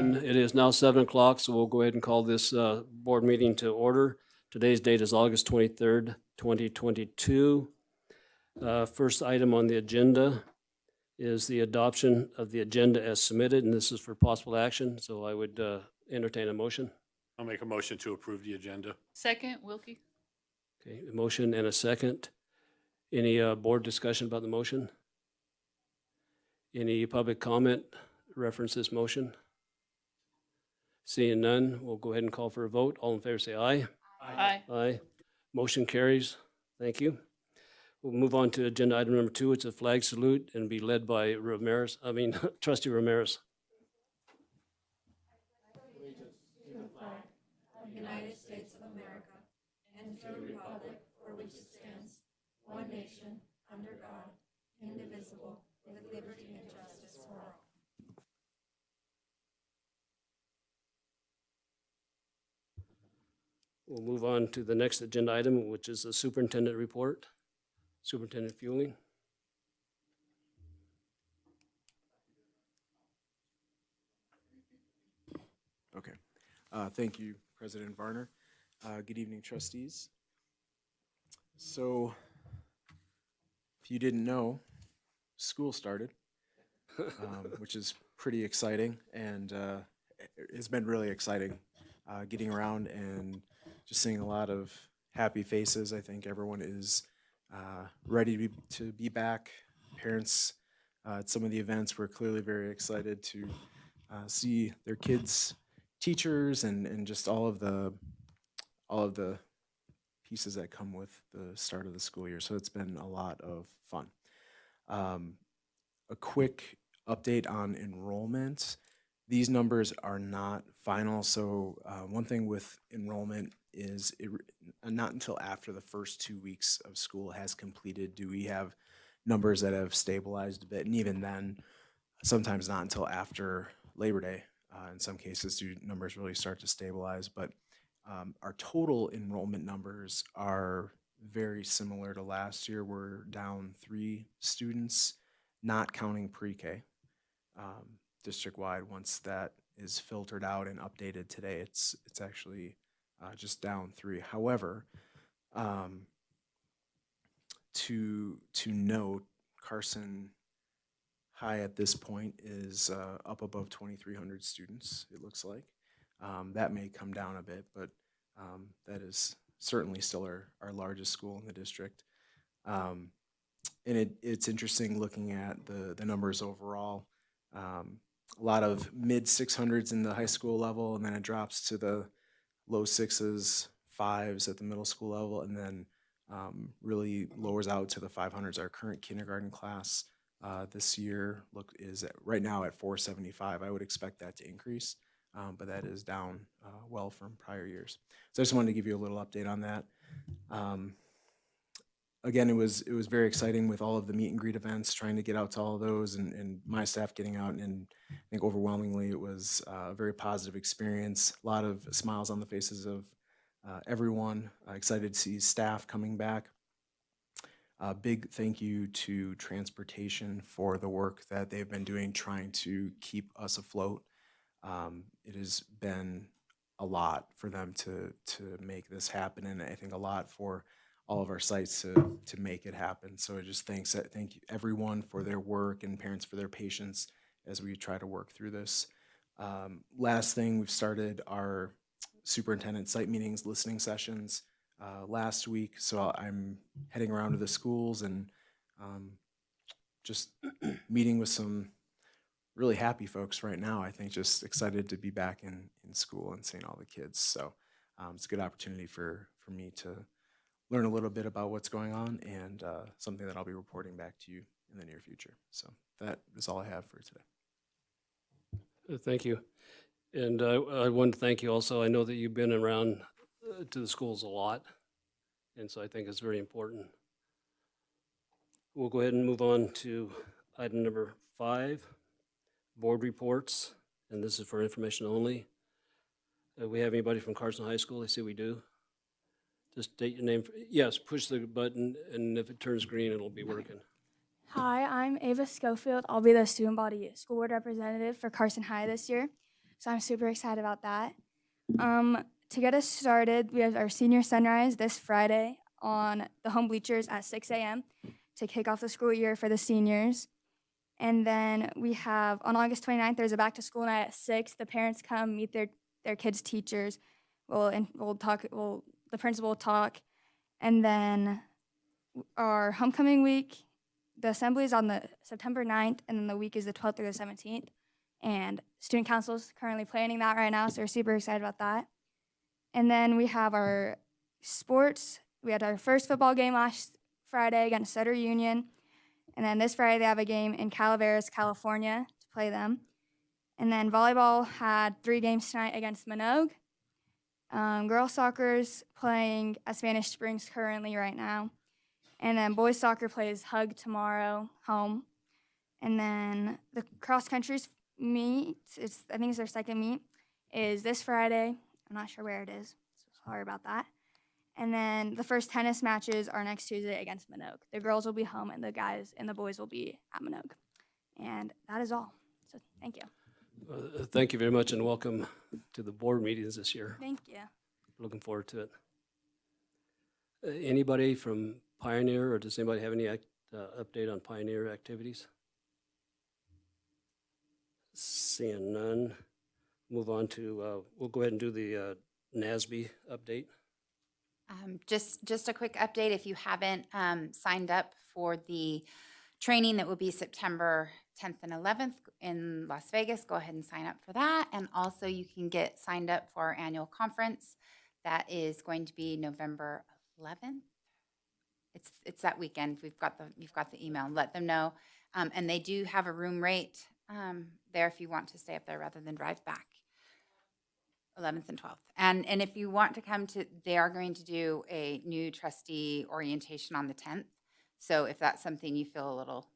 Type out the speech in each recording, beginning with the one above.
everyone. It is now 7 o'clock, so we'll go ahead and call this board meeting to order. Today's date is August 23rd, 2022. First item on the agenda is the adoption of the agenda as submitted, and this is for possible action, so I would entertain a motion. I'll make a motion to approve the agenda. Second, Wilkie. Okay, a motion and a second. Any board discussion about the motion? Any public comment reference this motion? Seeing none, we'll go ahead and call for a vote. All in favor say aye. Aye. Aye. Motion carries. Thank you. We'll move on to agenda item number 2. It's a flag salute and be led by Trustee Ramirez. United States of America, and to the republic for which it stands, one nation, under God, indivisible, with liberty and justice for all. We'll move on to the next agenda item, which is the superintendent report. Superintendent Fueling. Okay. Thank you, President Varner. Good evening, trustees. So, if you didn't know, school started, which is pretty exciting, and it's been really exciting getting around and just seeing a lot of happy faces. I think everyone is ready to be back. Parents at some of the events were clearly very excited to see their kids' teachers and just all of the pieces that come with the start of the school year. So it's been a lot of fun. A quick update on enrollment. These numbers are not final. So one thing with enrollment is not until after the first 2 weeks of school has completed do we have numbers that have stabilized a bit. And even then, sometimes not until after Labor Day. In some cases, do numbers really start to stabilize. But our total enrollment numbers are very similar to last year. We're down 3 students, not counting pre-K. District-wide, once that is filtered out and updated today, it's actually just down 3. However, to note, Carson High at this point is up above 2,300 students, it looks like. That may come down a bit, but that is certainly still our largest school in the district. And it's interesting looking at the numbers overall. A lot of mid 600s in the high school level, and then it drops to the low 6s, 5s at the middle school level, and then really lowers out to the 500s. Our current kindergarten class this year is right now at 475. I would expect that to increase, but that is down well from prior years. So I just wanted to give you a little update on that. Again, it was very exciting with all of the meet and greet events, trying to get out to all of those, and my staff getting out, and I think overwhelmingly it was a very positive experience. A lot of smiles on the faces of everyone. Excited to see staff coming back. A big thank you to transportation for the work that they've been doing trying to keep us afloat. It has been a lot for them to make this happen, and I think a lot for all of our sites to make it happen. So I just thank everyone for their work and parents for their patience as we try to work through this. Last thing, we've started our superintendent site meetings, listening sessions last week. So I'm heading around to the schools and just meeting with some really happy folks right now. I think just excited to be back in school and seeing all the kids. So it's a good opportunity for me to learn a little bit about what's going on, and something that I'll be reporting back to you in the near future. So that is all I have for today. Thank you. And I want to thank you also. I know that you've been around to the schools a lot, and so I think it's very important. We'll go ahead and move on to item number 5, board reports, and this is for information only. We have anybody from Carson High School? I see we do. Just state your name. Yes, push the button, and if it turns green, it'll be working. Hi, I'm Ava Schofield. I'll be the student body school board representative for Carson High this year. So I'm super excited about that. To get us started, we have our senior sunrise this Friday on the home bleachers at 6 a.m. to kick off the school year for the seniors. And then we have on August 29th, there's a back to school night at 6. The parents come meet their kids' teachers. We'll talk. The principal will talk, and then our homecoming week, the assembly is on the September 9th, and then the week is the 12th through the 17th. And student council is currently planning that right now, so we're super excited about that. And then we have our sports. We had our first football game last Friday against Sutter Union. And then this Friday, they have a game in Calaveras, California to play them. And then volleyball had 3 games tonight against Minogue. Girls soccer's playing at Spanish Springs currently right now. And then boys soccer plays Hug tomorrow, home. And then the cross country's meet, I think it's their second meet, is this Friday. I'm not sure where it is, so sorry about that. And then the first tennis matches are next Tuesday against Minogue. The girls will be home, and the guys and the boys will be at Minogue. And that is all. So thank you. Thank you very much, and welcome to the board meetings this year. Thank you. Looking forward to it. Anybody from Pioneer, or does anybody have any update on Pioneer activities? Seeing none, move on to, we'll go ahead and do the NASB update. Just a quick update. If you haven't signed up for the training that will be September 10th and 11th in Las Vegas, go ahead and sign up for that. And also you can get signed up for our annual conference. That is going to be November 11th. It's that weekend. You've got the email. Let them know. And they do have a room rate there if you want to stay up there rather than drive back. 11th and 12th. And if you want to come to, they are going to do a new trustee orientation on the 10th. So if that's something you feel a little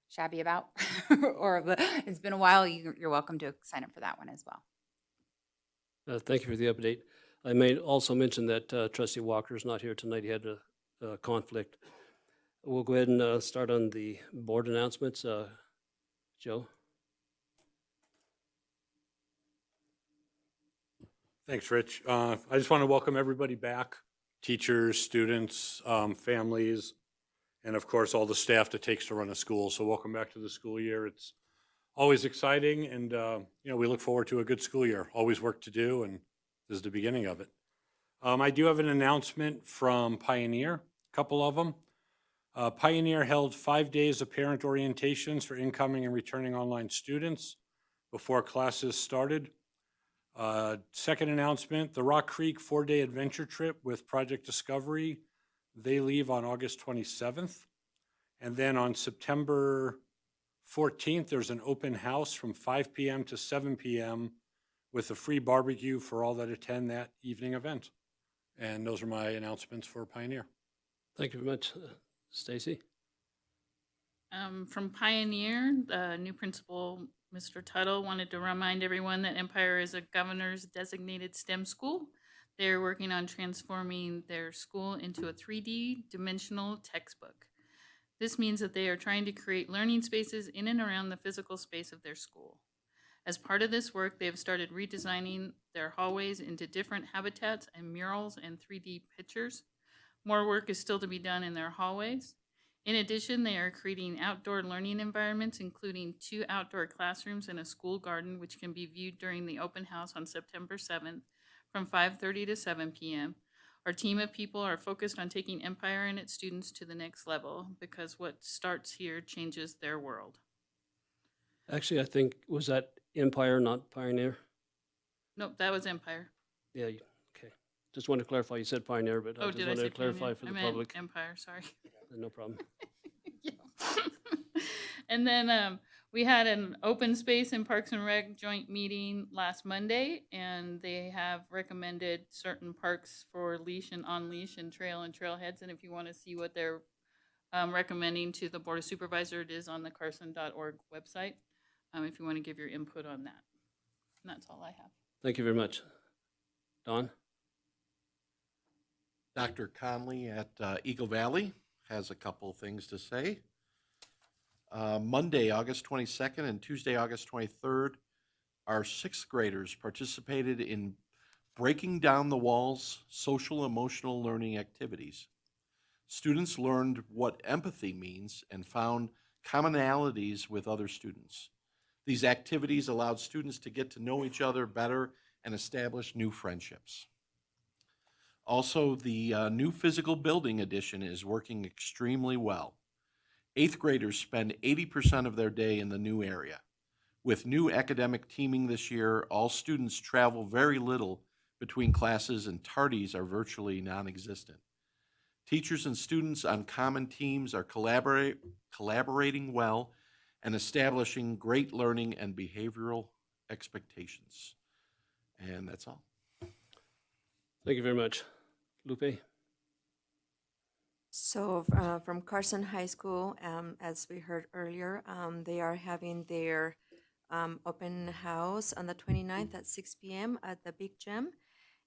shabby about or it's been a while, you're welcome to sign up for that one as well. Thank you for the update. I may also mention that Trustee Walker's not here tonight. He had a conflict. We'll go ahead and start on the board announcements. Joe? Thanks, Rich. I just want to welcome everybody back, teachers, students, families, and of course, all the staff that takes to run a school. So welcome back to the school year. It's always exciting, and we look forward to a good school year. Always work to do, and this is the beginning of it. I do have an announcement from Pioneer, a couple of them. Pioneer held 5 days of parent orientations for incoming and returning online students before classes started. Second announcement, the Rock Creek 4-day adventure trip with Project Discovery. They leave on August 27th. And then on September 14th, there's an open house from 5 p.m. to 7 p.m. with a free barbecue for all that attend that evening event. And those are my announcements for Pioneer. Thank you very much. Stacy? From Pioneer, the new principal, Mr. Tuttle, wanted to remind everyone that Empire is a governor's designated STEM school. They're working on transforming their school into a 3D dimensional textbook. This means that they are trying to create learning spaces in and around the physical space of their school. As part of this work, they have started redesigning their hallways into different habitats and murals and 3D pictures. More work is still to be done in their hallways. In addition, they are creating outdoor learning environments, including 2 outdoor classrooms and a school garden, which can be viewed during the open house on September 7th from 5:30 to 7 p.m. Our team of people are focused on taking Empire and its students to the next level because what starts here changes their world. Actually, I think, was that Empire, not Pioneer? Nope, that was Empire. Yeah, okay. Just wanted to clarify, you said Pioneer, but I Oh, just did I wanted say to clarify Pioneer? for I the meant public. Empire, sorry. No problem. Yeah. And then we had an open space and Parks and Rec joint meeting last Monday, and they have recommended certain parks for leash and on leash and trailheads. And if you want to see what they're recommending to the Board of Supervisors, it is on the carson.org website. If you want to give your input on that. And that's all I have. Thank you very much. Don? Dr. Conley at Eagle Valley has a couple of things to say. Monday, August 22nd and Tuesday, August 23rd our sixth graders participated in Breaking Down the Walls social emotional learning activities. Students learned what empathy means and found commonalities with other students. These activities allowed students to get to know each other better and establish new friendships. Also, the new physical building addition is working extremely well. Eighth graders spend 80% of their day in the new area. With new academic teaming this year, all students travel very little between classes and tardies are virtually non-existent. Teachers and students on common teams are collaborating well and establishing great learning and behavioral expectations. And that's all. Thank you very much. Lupe? So from Carson High School, as we heard earlier, they are having their open house on the 29th at 6 p.m. at the Big Gym.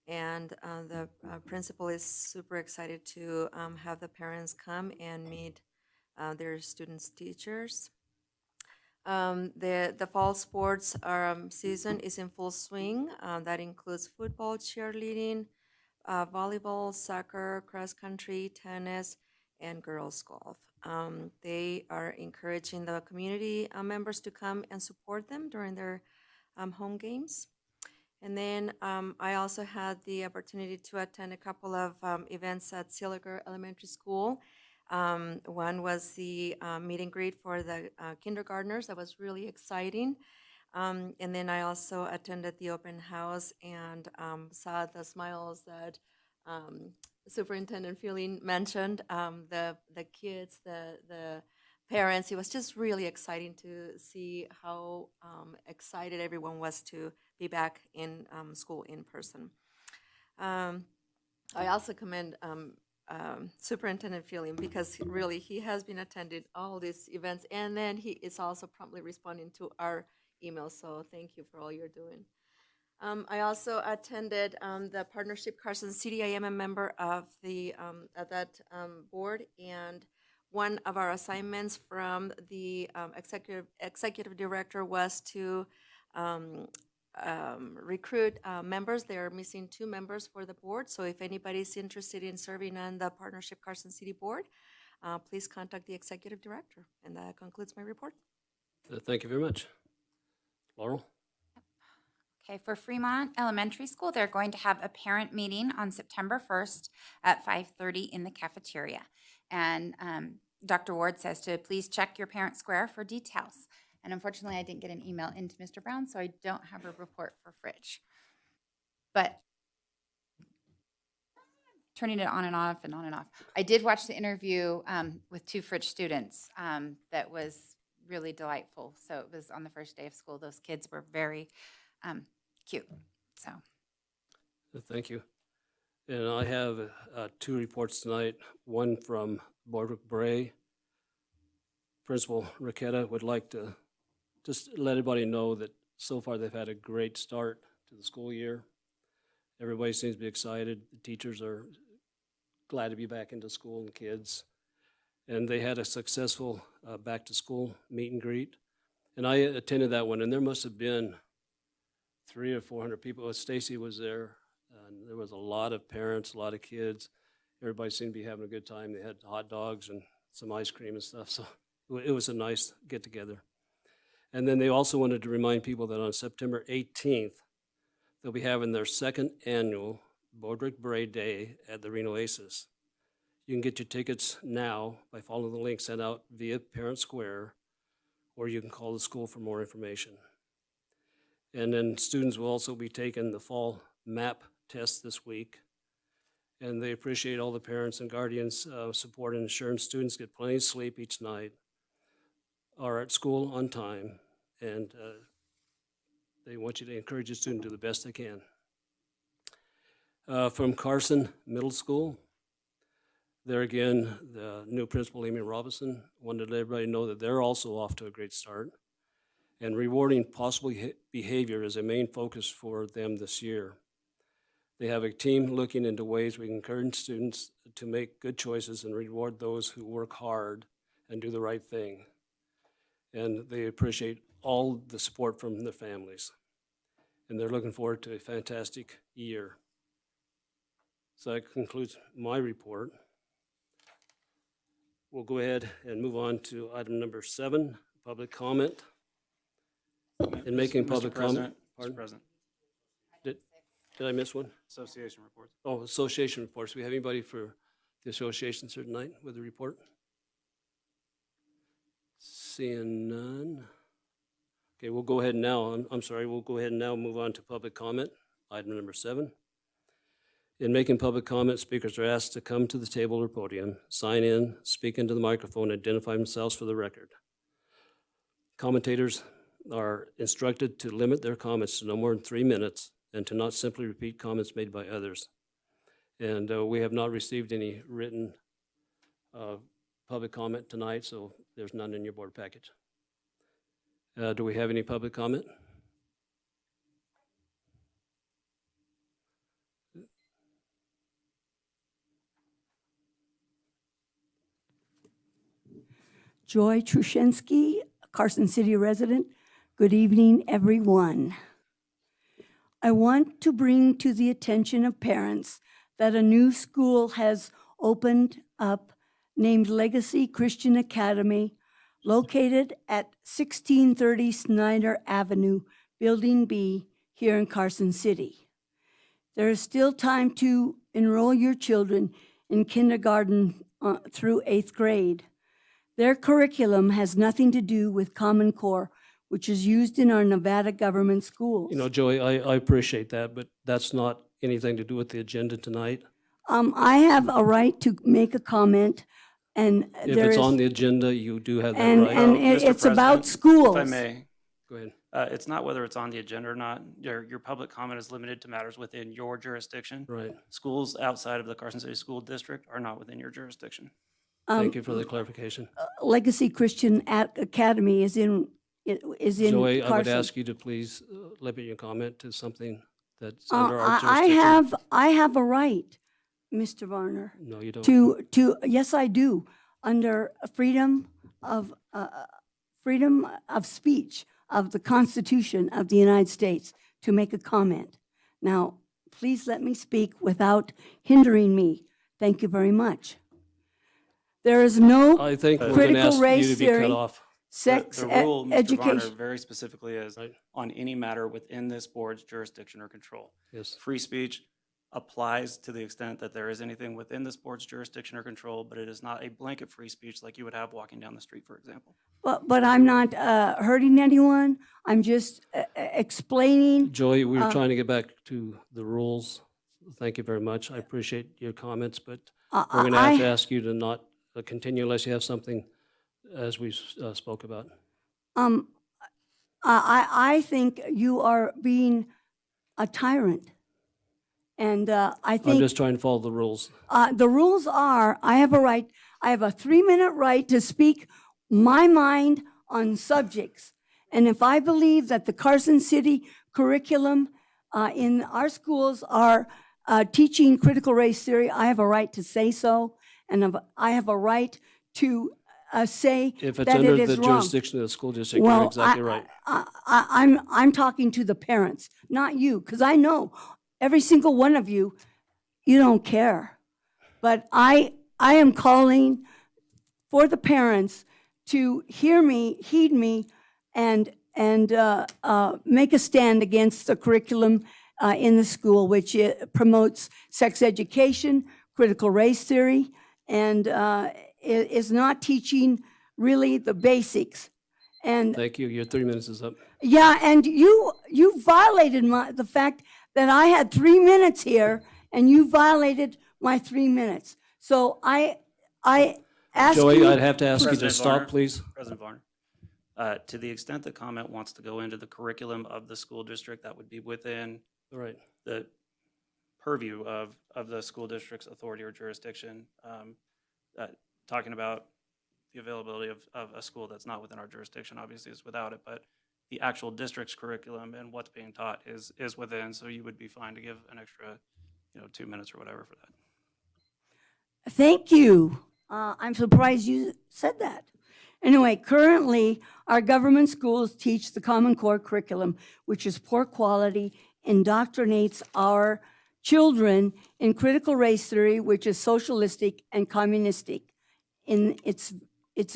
And the principal is super excited to have the parents come and meet their students' teachers. The fall sports season is in full swing. That includes football, cheerleading, volleyball, soccer, cross country, tennis, and girls golf. They are encouraging the community members to come and support them during their home games. And then I also had the opportunity to attend a couple of events at Siliger Elementary School. One was the meet and greet for the kindergartners. That was really exciting. And then I also attended the open house and saw the smiles that Superintendent Fueling mentioned. The kids, the parents, it was just really exciting to see how excited everyone was to be back in school in person. I also commend Superintendent Fueling because really he has been attending all these events, and then he is also promptly responding to our emails. So thank you for all you're doing. I also attended the Partnership Carson City. I am a member of the of that board, and one of our assignments from the executive director was to recruit members. They are missing 2 members for the board. So if anybody's interested in serving on the Partnership Carson City Board, please contact the executive director. And that concludes my report. Thank you very much. Laurel? Okay, for Fremont Elementary School, they're going to have a parent meeting on September 1st at 5:30 in the cafeteria. And Dr. Ward says to please check your parent square for details. And unfortunately, I didn't get an email into Mr. Brown, so I don't have a report for Fritch. But turning it on and off and on and off. I did watch the interview with 2 Fritch students that was really delightful. So it was on the first day of school. Those kids were very cute. So Thank you. And I have 2 reports tonight. One from Bordwick Bray. Principal Raquetta would like to just let everybody know that so far they've had a great start to the school year. Everybody seems to be excited. The teachers are glad to be back into school and kids. And they had a successful back-to-school meet and greet. And I attended that one, and there must have been 300 or 400 people. Stacy was there, and there was a lot of parents, a lot of kids. Everybody seemed to be having a good time. They had hot dogs and some ice cream and stuff, so it was a nice get-together. And then they also wanted to remind people that on September 18th, they'll be having their 2nd annual Bordwick Bray Day at the Reno Oasis. You can get your tickets now by following the link sent out via Parent Square, or you can call the school for more information. And then students will also be taking the fall MAP test this week. And they appreciate all the parents and guardians' support and ensuring students get plenty of sleep each night, are at school on time, and they want you to encourage your student to do the best they can. From Carson Middle School, there again, the new principal, Amy Robinson, wanted to let everybody know that they're also off to a great start. And rewarding possible behavior is a main focus for them this year. They have a team looking into ways we can encourage students to make good choices and reward those who work hard and do the right thing. And they appreciate all the support from their families. and they're looking forward to a fantastic year. So that concludes my report. We'll go ahead and move on to item number 7, public comment. In making public comment. Mr. Pardon? President, Did I miss one? association reports. Oh, association reports. Do we have anybody for the associations here tonight with a report? Seeing none. Okay, we'll go ahead now. I'm sorry, we'll go ahead and now move on to public comment, item number 7. In making public comment, speakers are asked to come to the table or podium, sign in, speak into the microphone, identify themselves for the record. Commentators are instructed to limit their comments to no more than 3 minutes and to not simply repeat comments made by others. And we have not received any written public comment tonight, so there's none in your board package. Do we have any public comment? Joy Truszynski, Carson City resident. Good evening, everyone. I want to bring to the attention of parents that a new school has opened up named Legacy Christian Academy, located at 1630 Snyder Avenue, Building B, here in Carson City. There is still time to enroll your children in kindergarten through 8th grade. Their curriculum has nothing to do with Common Core, which is used in our Nevada government schools. You know, Joey, I appreciate that, but that's not anything to do with the agenda tonight. I have a right to make a comment, and If there it's is, on the agenda, you do have that and, right. and Mr. it's about President, schools. If I may, Go ahead. it's not whether it's on the agenda or not. Your public comment is limited to matters within your jurisdiction. Right. Schools outside of the Carson City School District are not within your jurisdiction. Thank you for the clarification. Legacy Christian Academy is in Joey, I would Carson. ask you to please limit your comment to something that's under our I jurisdiction. I have a right, Mr. Varner, No, you don't. yes, I do, under freedom of speech of the Constitution of the United States to make a comment. Now, please let me speak without hindering me. Thank you very much. There is no I think we're going to critical ask you race to be cut theory, off. sex The rule, Mr. Varner, education. very specifically is Right. on any matter within this board's jurisdiction or control. Yes. Free speech applies to the extent that there is anything within this board's jurisdiction or control, but it is not a blanket free speech like you would have walking down the street, for example. But I'm not hurting anyone. I'm just explaining. Joey, we were trying to get back to the rules. Thank you very much. I appreciate your comments, but we're going to have to ask you to not continue unless you have something as we spoke about. I think you are being a tyrant. And I I'm think just trying to follow the rules. the rules are, I have a 3-minute right to speak my mind on subjects. And if I believe that the Carson City curriculum in our schools are teaching critical race theory, I have a right to say so. And I have a right to say If it's that it under is the wrong. jurisdiction of the school district, you're exactly right. I'm talking to the parents, not you, because I know every single one of you, you don't care. But I am calling for the parents to hear me, heed me, and make a stand against the curriculum in the school, which promotes sex education, critical race theory, and is not teaching really the basics. And Thank you. Your 3 minutes is up. yeah, and you violated the fact that I had 3 minutes here, and you violated my 3 minutes. So I ask Joey, you. I'd have to ask you to President stop, Varner. please. President Varner, to the extent the comment wants to go into the curriculum of the school district, that would be within All right. the purview of the school district's authority or jurisdiction. Talking about the availability of a school that's not within our jurisdiction, obviously is without it, but the actual district's curriculum and what's being taught is within, so you would be fine to give an extra, 2 minutes or whatever for that. Thank you. I'm surprised you said that. Anyway, currently, our government schools teach the Common Core curriculum, which is poor quality, indoctrinates our children in critical race theory, which is socialistic and communistic in its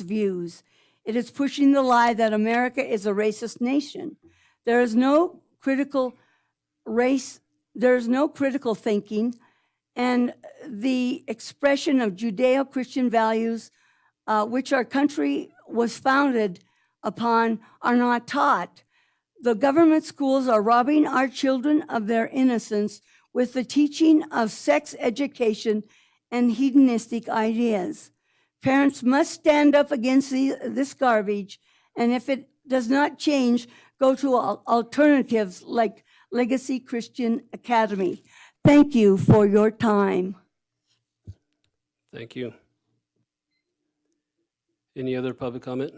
views. It is pushing the lie that America is a racist nation. There is no critical thinking, and the expression of Judeo-Christian values, which our country was founded upon, are not taught. The government schools are robbing our children of their innocence with the teaching of sex education and hedonistic ideas. Parents must stand up against this garbage, and if it does not change, go to alternatives like Legacy Christian Academy. Thank you for your time. Thank you. Any other public comment?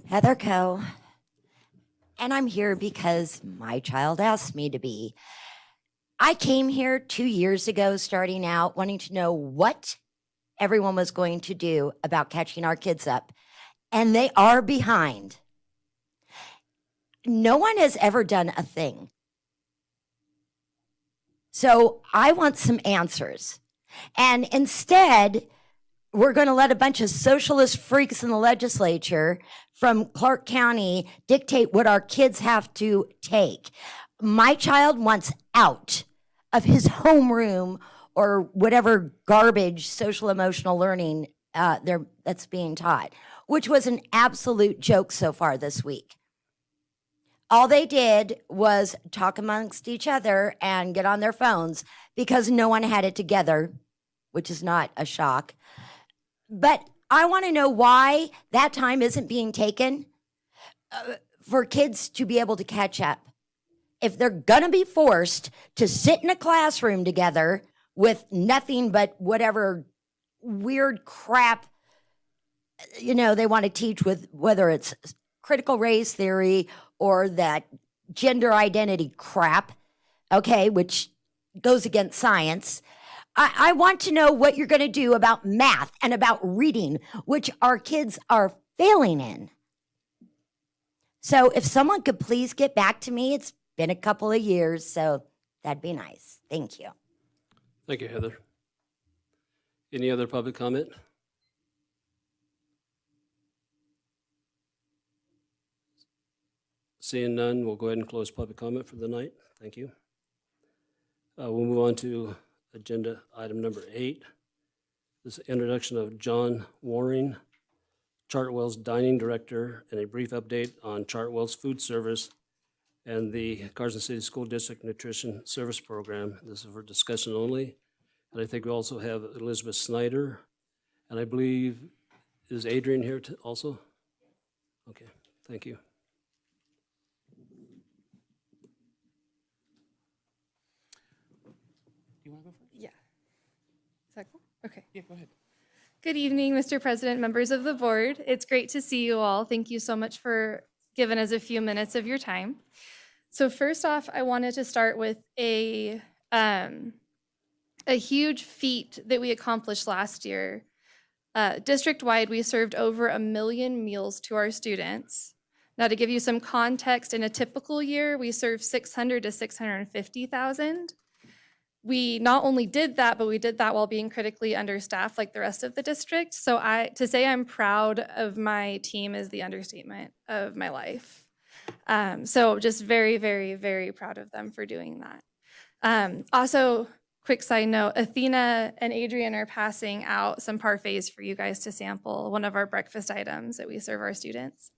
Heather Coe, and I'm here because my child asked me to be. I came here 2 years ago, starting out, wanting to know what everyone was going to do about catching our kids up, and they are behind. No one has ever done a thing. So I want some answers. And instead, we're going to let a bunch of socialist freaks in the legislature from Clark County dictate what our kids have to take. My child wants out of his homeroom or whatever garbage social emotional learning that's being taught, which was an absolute joke so far this week. All they did was talk amongst each other and get on their phones because no one had it together, which is not a shock. But I want to know why that time isn't being taken for kids to be able to catch up. If they're going to be forced to sit in a classroom together with nothing but whatever weird crap, they want to teach, with whether it's critical race theory or that gender identity crap, okay, which goes against science. I want to know what you're going to do about math and about reading, which our kids are failing in. So if someone could please get back to me, it's been a couple of years, so that'd be nice. Thank you. Thank you, Heather. Any other public comment? Seeing none, we'll go ahead and close public comment for the night. Thank you. We'll move on to agenda item number 8. This is introduction of John Waring, Chartwell's Dining Director, and a brief update on Chartwell's food service and the Carson City School District Nutrition Service Program. This is for discussion only. And I think we also have Elizabeth Snyder, and I believe, is Adrian here also? Okay, thank you. Do you want to go first? Yeah. Is that cool? Okay. Yeah, go ahead. Good evening, Mr. President, members of the board. It's great to see you all. Thank you so much for giving us a few minutes of your time. So first off, I wanted to start with a huge feat that we accomplished last year. District-wide, we served over 1 million meals to our students. Now, to give you some context, in a typical year, we serve 600 to 650,000. We not only did that, but we did that while being critically understaffed like the rest of the district. So to say I'm proud of my team is the understatement of my life. So just very, very, very proud of them for doing that. Also, quick side note, Athena and Adrian are passing out some parfaits for you guys to sample, one of our breakfast items that we serve our students.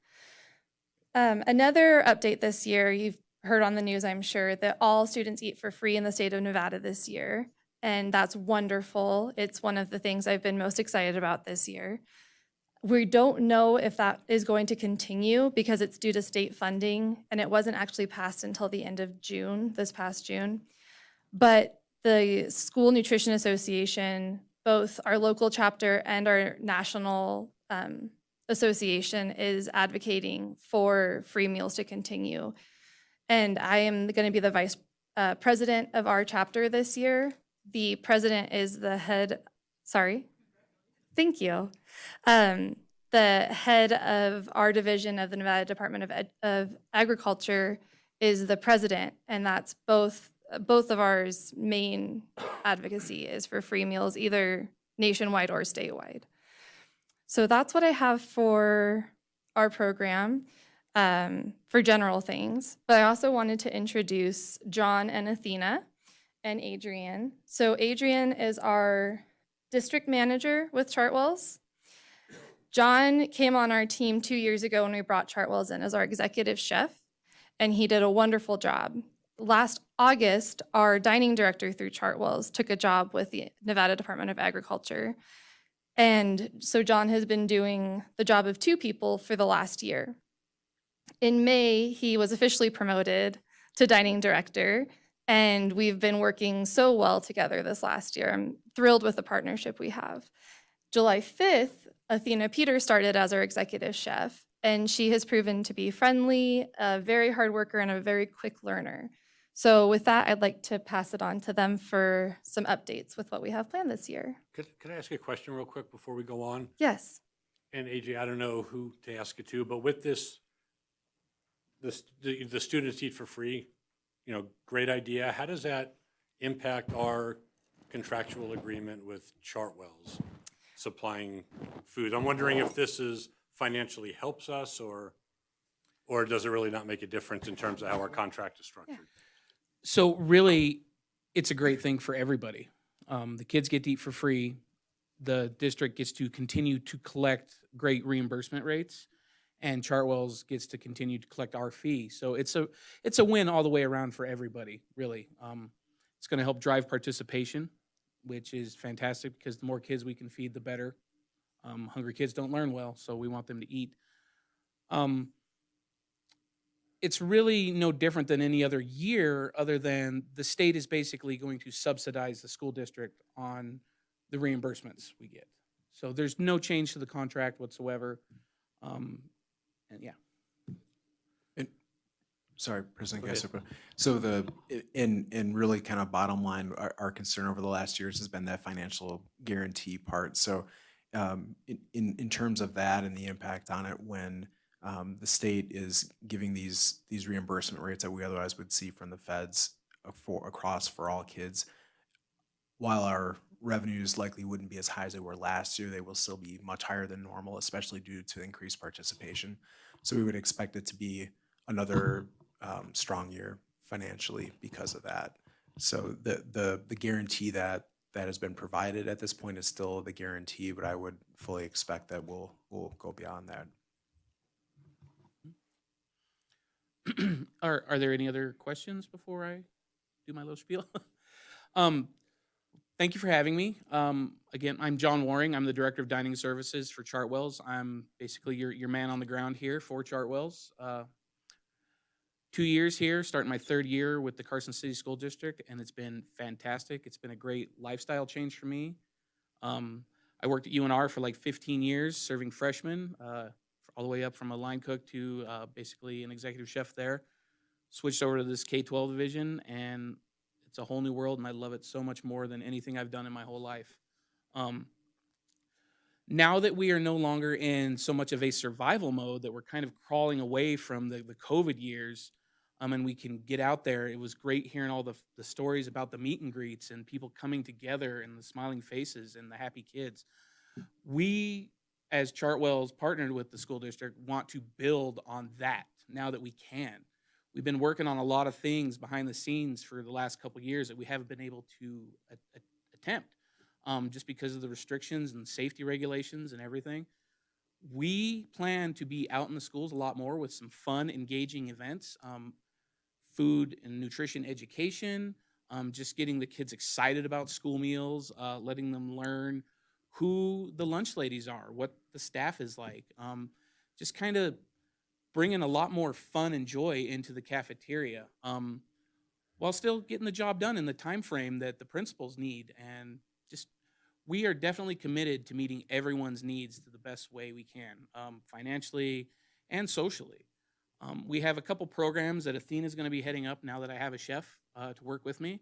Another update this year, you've heard on the news, I'm sure, that all students eat for free in the state of Nevada this year. And that's wonderful. It's one of the things I've been most excited about this year. We don't know if that is going to continue because it's due to state funding, and it wasn't actually passed until the end of June, this past June. But the School Nutrition Association, both our local chapter and our national association, is advocating for free meals to continue. And I am going to be the vice president of our chapter this year. The president is the head, sorry, thank you. The head of our division of the Nevada Department of Agriculture is the president, and that's both of ours main advocacy is for free meals, either nationwide or statewide. So that's what I have for our program for general things. But I also wanted to introduce John and Athena and Adrian. So Adrian is our district manager with Chartwells. John came on our team 2 years ago when we brought Chartwells in as our executive chef, and he did a wonderful job. Last August, our dining director through Chartwells took a job with the Nevada Department of Agriculture. And so John has been doing the job of 2 people for the last year. In May, he was officially promoted to dining director, and we've been working so well together this last year. I'm thrilled with the partnership we have. July 5th, Athena Peter started as our executive chef, and she has proven to be friendly, a very hard worker, and a very quick learner. So with that, I'd like to pass it on to them for some updates with what we have planned this year. Could I ask you a question real quick before we go on? Yes. And AJ, I don't know who to ask it to, but with the students eat for free, great idea. How does that impact our contractual agreement with Chartwells supplying food? I'm wondering if this financially helps us or does it really not make a difference in terms of how our contract is structured? Yeah. So really, it's a great thing for everybody. The kids get to eat for free. The district gets to continue to collect great reimbursement rates, and Chartwells gets to continue to collect our fee. So it's a win all the way around for everybody, really. It's going to help drive participation, which is fantastic because the more kids we can feed, the better. Hungry kids don't learn well, so we want them to eat. It's really no different than any other year, other than the state is basically going to subsidize the school district on the reimbursements we get. So there's no change to the contract whatsoever. And yeah. Sorry, President Go ahead. Gasser. So in really kind of bottom line, our concern over the last years has been that financial guarantee part. So in terms of that and the impact on it when the state is giving these reimbursement rates that we otherwise would see from the feds across for all kids, while our revenues likely wouldn't be as high as they were last year, they will still be much higher than normal, especially due to increased participation. So we would expect it to be another strong year financially because of that. So the guarantee that has been provided at this point is still the guarantee, but I would fully expect that we'll go beyond that. Are there any other questions before I do my little spiel? Thank you for having me. Again, I'm John Waring. I'm the Director of Dining Services for Chartwells. I'm basically your man on the ground here for Chartwells. 2 years here, starting my 3rd year with the Carson City School District, and it's been fantastic. It's been a great lifestyle change for me. I worked at UNR for like 15 years serving freshmen, all the way up from a line cook to basically an executive chef there. Switched over to this K-12 division, and it's a whole new world, and I love it so much more than anything I've done in my whole life. Now that we are no longer in so much of a survival mode, that we're kind of crawling away from the COVID years, and we can get out there, it was great hearing all the stories about the meet and greets and people coming together and the smiling faces and the happy kids. We, as Chartwells partnered with the school district, want to build on that now that we can. We've been working on a lot of things behind the scenes for the last couple of years that we haven't been able to attempt just because of the restrictions and safety regulations and everything. We plan to be out in the schools a lot more with some fun, engaging events, food and nutrition education, just getting the kids excited about school meals, letting them learn who the lunch ladies are, what the staff is like, just kind of bringing a lot more fun and joy into the cafeteria, while still getting the job done in the time frame that the principals need. And just, we are definitely committed to meeting everyone's needs to the best way we can, financially and socially. We have a couple programs that Athena's going to be heading up now that I have a chef to work with me.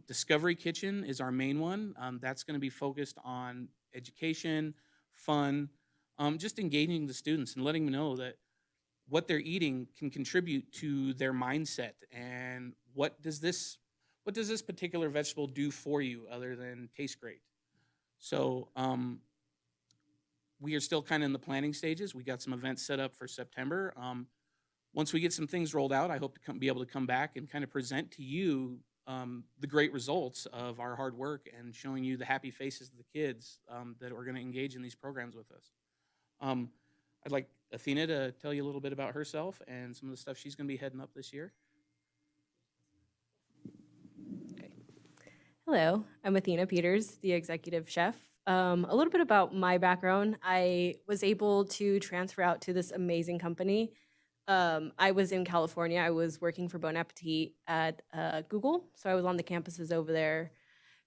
Discovery Kitchen is our main one. That's going to be focused on education, fun, just engaging the students and letting them know that what they're eating can contribute to their mindset and what does this particular vegetable do for you other than taste great. So we are still kind of in the planning stages. We got some events set up for September. Once we get some things rolled out, I hope to be able to come back and kind of present to you the great results of our hard work and showing you the happy faces of the kids that are going to engage in these programs with us. I'd like Athena to tell you a little bit about herself and some of the stuff she's going to be heading up this year. Hello, I'm Athena Peters, the executive chef. A little bit about my background. I was able to transfer out to this amazing company. I was in California. I was working for Bon Appetit at Google. So I was on the campuses over there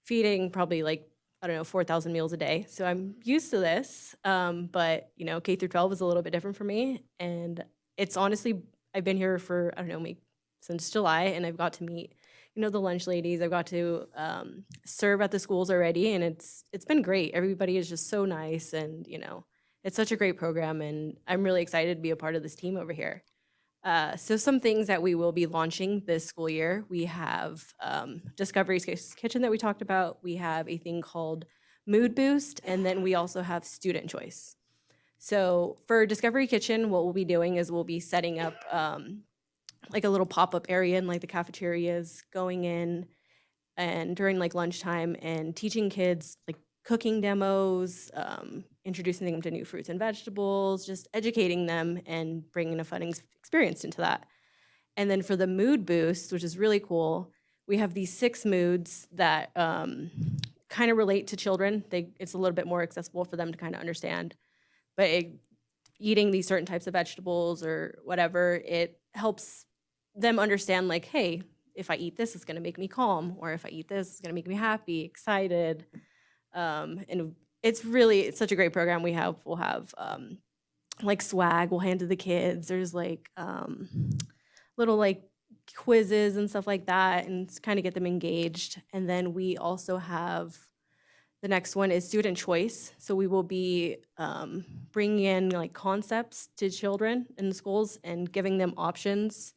feeding probably like, I don't know, 4,000 meals a day. So I'm used to this. But, you know, K through 12 is a little bit different for me. And it's honestly, I've been here for, I don't know, maybe since July, and I've got to meet, you know, the lunch ladies. I've got to serve at the schools already, and it's been great. Everybody is just so nice, and, you know, it's such a great program, and I'm really excited to be a part of this team over here. So some things that we will be launching this school year, we have Discovery Kitchen that we talked about. We have a thing called Mood Boost, and then we also have Student Choice. So for Discovery Kitchen, what we'll be doing is we'll be setting up like a little pop-up area in like the cafeterias, going in and during like lunchtime and teaching kids like cooking demos, introducing them to new fruits and vegetables, just educating them and bringing a fun experience into that. And then for the Mood Boost, which is really cool, we have these 6 moods that kind of relate to children. It's a little bit more accessible for them to kind of understand. But eating these certain types of vegetables or whatever, it helps them understand like, hey, if I eat this, it's going to make me calm, or if I eat this, it's going to make me happy, excited. And it's such a great program. We'll have like swag we'll hand to the kids. There's like little like quizzes and stuff like that, and kind of get them engaged. And then we also have the next one is Student Choice. So we will be bringing in like concepts to children in the schools and giving them options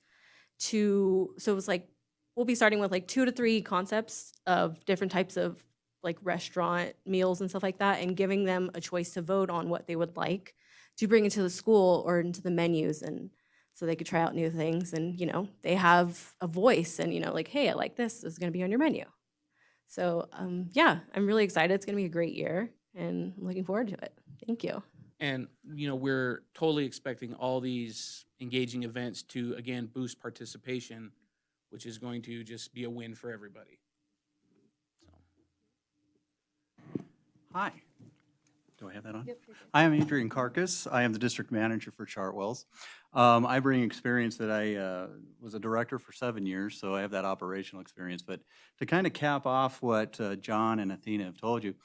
so it's like, we'll be starting with like 2 to 3 concepts of different types of like restaurant meals and stuff like that, and giving them a choice to vote on what they would like to bring into the school or into the menus, and so they could try out new things. And, you know, they have a voice, and, you know, like, hey, I like this is going to be on your menu. So, yeah, I'm really excited. It's going to be a great year, and I'm looking forward to it. Thank you. And, you know, we're totally expecting all these engaging events to, again, boost participation, which is going to just be a win for everybody. So. Hi. Do I have that on? Yep. I am Adrian Karkas. I am the district manager for Chartwells. I bring experience that I was a director for 7 years, so I have that operational experience. But to kind of cap off what John and Athena have told you,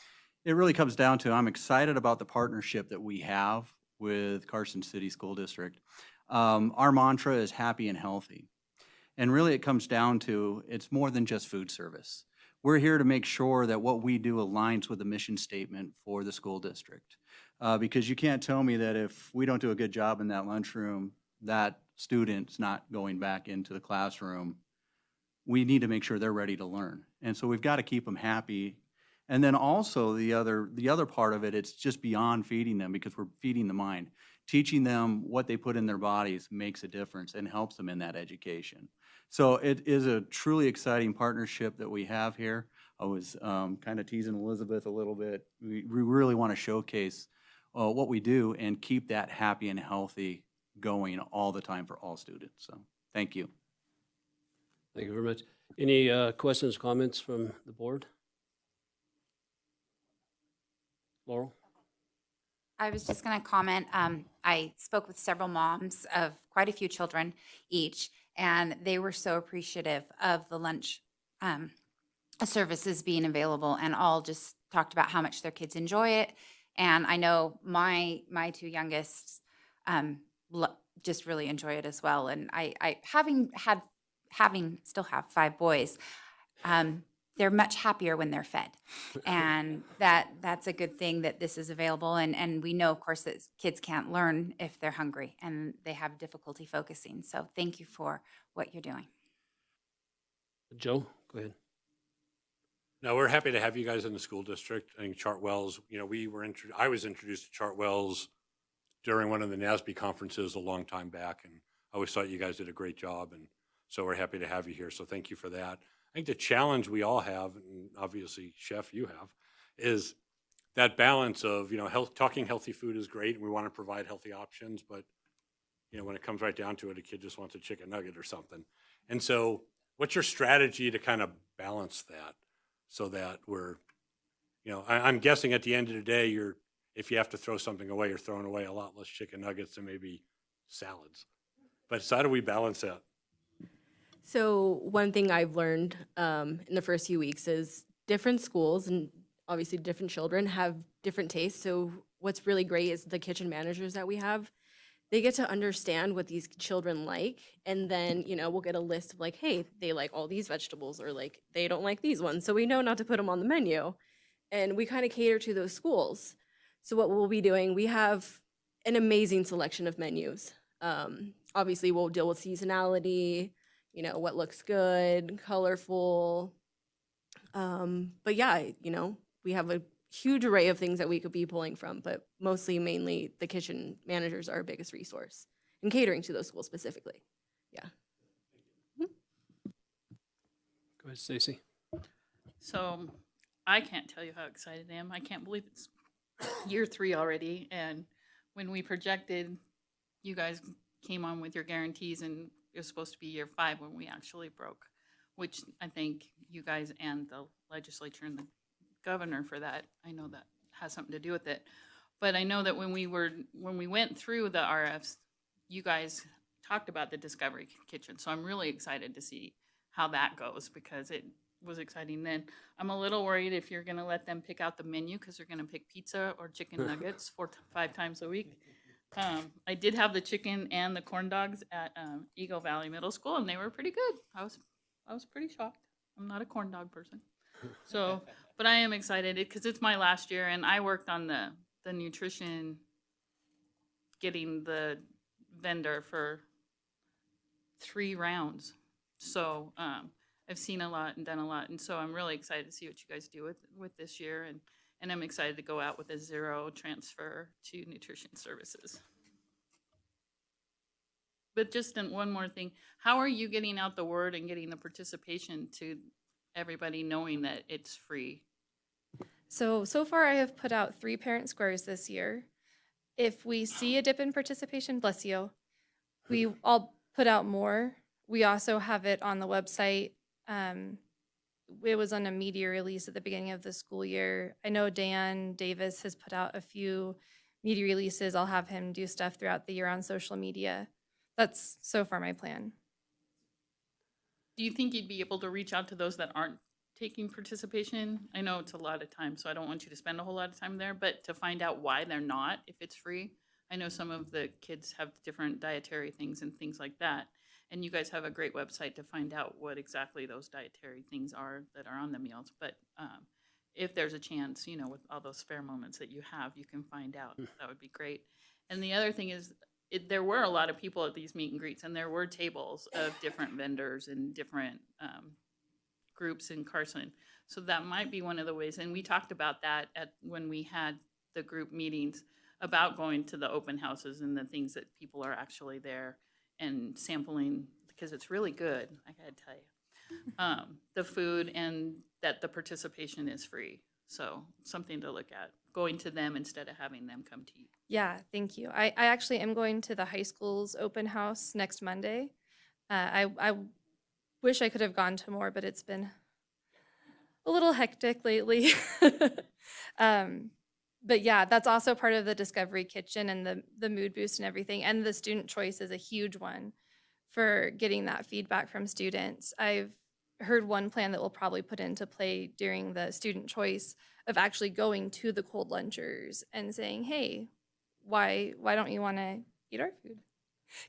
it really comes down to I'm excited about the partnership that we have with Carson City School District. Our mantra is happy and healthy. And really it comes down to it's more than just food service. We're here to make sure that what we do aligns with the mission statement for the school district. Because you can't tell me that if we don't do a good job in that lunchroom, that student's not going back into the classroom. We need to make sure they're ready to learn. And so we've got to keep them happy. And then also the other part of it, it's just beyond feeding them, because we're feeding the mind. Teaching them what they put in their bodies makes a difference and helps them in that education. So it is a truly exciting partnership that we have here. I was kind of teasing Elizabeth a little bit. We really want to showcase what we do and keep that happy and healthy going all the time for all students. So thank you. Thank you very much. Any questions, comments from the board? Laurel? I was just going to comment. I spoke with several moms of quite a few children each, and they were so appreciative of the lunch services being available, and all just talked about how much their kids enjoy it. And I know my 2 youngest just really enjoy it as well. And I having had still have 5 boys, they're much happier when they're fed. And that's a good thing that this is available. And we know, of course, that kids can't learn if they're hungry and they have difficulty focusing. So thank you for what you're doing. Joe, go ahead. No, we're happy to have you guys in the school district. I think Chartwell's, I was introduced to Chartwell's during one of the NASB conferences a long time back, and I always thought you guys did a great job, and so we're happy to have you here. So thank you for that. I think the challenge we all have, and obviously, Chef, you have, is that balance of, talking healthy food is great, and we want to provide healthy options, but, when it comes right down to it, a kid just wants a chicken nugget or something. And so what's your strategy to kind of balance that so that we're, I'm guessing at the end of the day, if you have to throw something away, you're throwing away a lot less chicken nuggets than maybe salads. But so how do we balance that? So one thing I've learned in the first few weeks is different schools and obviously different children have different tastes. So what's really great is the kitchen managers that we have, they get to understand what these children like. And then, we'll get a list of like, hey, they like all these vegetables, or like they don't like these ones. So we know not to put them on the menu. And we kind of cater to those schools. So what we'll be doing, we have an amazing selection of menus. Obviously, we'll deal with seasonality, what looks good, colorful. But yeah, we have a huge array of things that we could be pulling from, but mainly the kitchen managers are our biggest resource in catering to those schools specifically. Yeah. Go ahead, Stacy. So I can't tell you how excited I am. I can't believe it's year 3 already. And when we projected, you guys came on with your guarantees, and it was supposed to be year 5 when we actually broke, which I think you guys and the legislature and the governor for that, I know that has something to do with it. But I know that when we went through the RFs, you guys talked about the Discovery Kitchen. So I'm really excited to see how that goes, because it was exciting then. I'm a little worried if you're going to let them pick out the menu, because they're going to pick pizza or chicken nuggets 4 to 5 times a week. I did have the chicken and the corn dogs at Eagle Valley Middle School, and they were pretty good. I was pretty shocked. I'm not a corn dog person. So, but I am excited because it's my last year, and I worked on the nutrition, getting the vendor for 3 rounds. So I've seen a lot and done a lot, and so I'm really excited to see what you guys do with this year, and I'm excited to go out with a 0 transfer to nutrition services. But just one more thing, how are you getting out the word and getting the participation to everybody knowing that it's free? So far I have put out 3 parent squares this year. If we see a dip in participation, bless you, I'll put out more. We also have it on the website. It was on a media release at the beginning of the school year. I know Dan Davis has put out a few media releases. I'll have him do stuff throughout the year on social media. That's so far my plan. Do you think you'd be able to reach out to those that aren't taking participation? I know it's a lot of time, so I don't want you to spend a whole lot of time there, but to find out why they're not, if it's free. I know some of the kids have different dietary things and things like that. And you guys have a great website to find out what exactly those dietary things are that are on the meals. But if there's a chance, with all those spare moments that you have, you can find out. That would be great. And the other thing is, there were a lot of people at these meet and greets, and there were tables of different vendors and different groups in Carson. So that might be one of the ways. And we talked about that when we had the group meetings, about going to the open houses and the things that people are actually there and sampling, because it's really good, I gotta tell you. The food, and that the participation is free. So something to look at, going to them instead of having them come to you. Yeah, thank you. I actually am going to the high school's open house next Monday. I wish I could have gone to more, but it's been a little hectic lately. But yeah, that's also part of the Discovery Kitchen and the mood boost and everything. And the student choice is a huge one for getting that feedback from students. I've heard one plan that we'll probably put into play during the student choice of actually going to the cold lunchers and saying, hey, why don't you want to eat our food?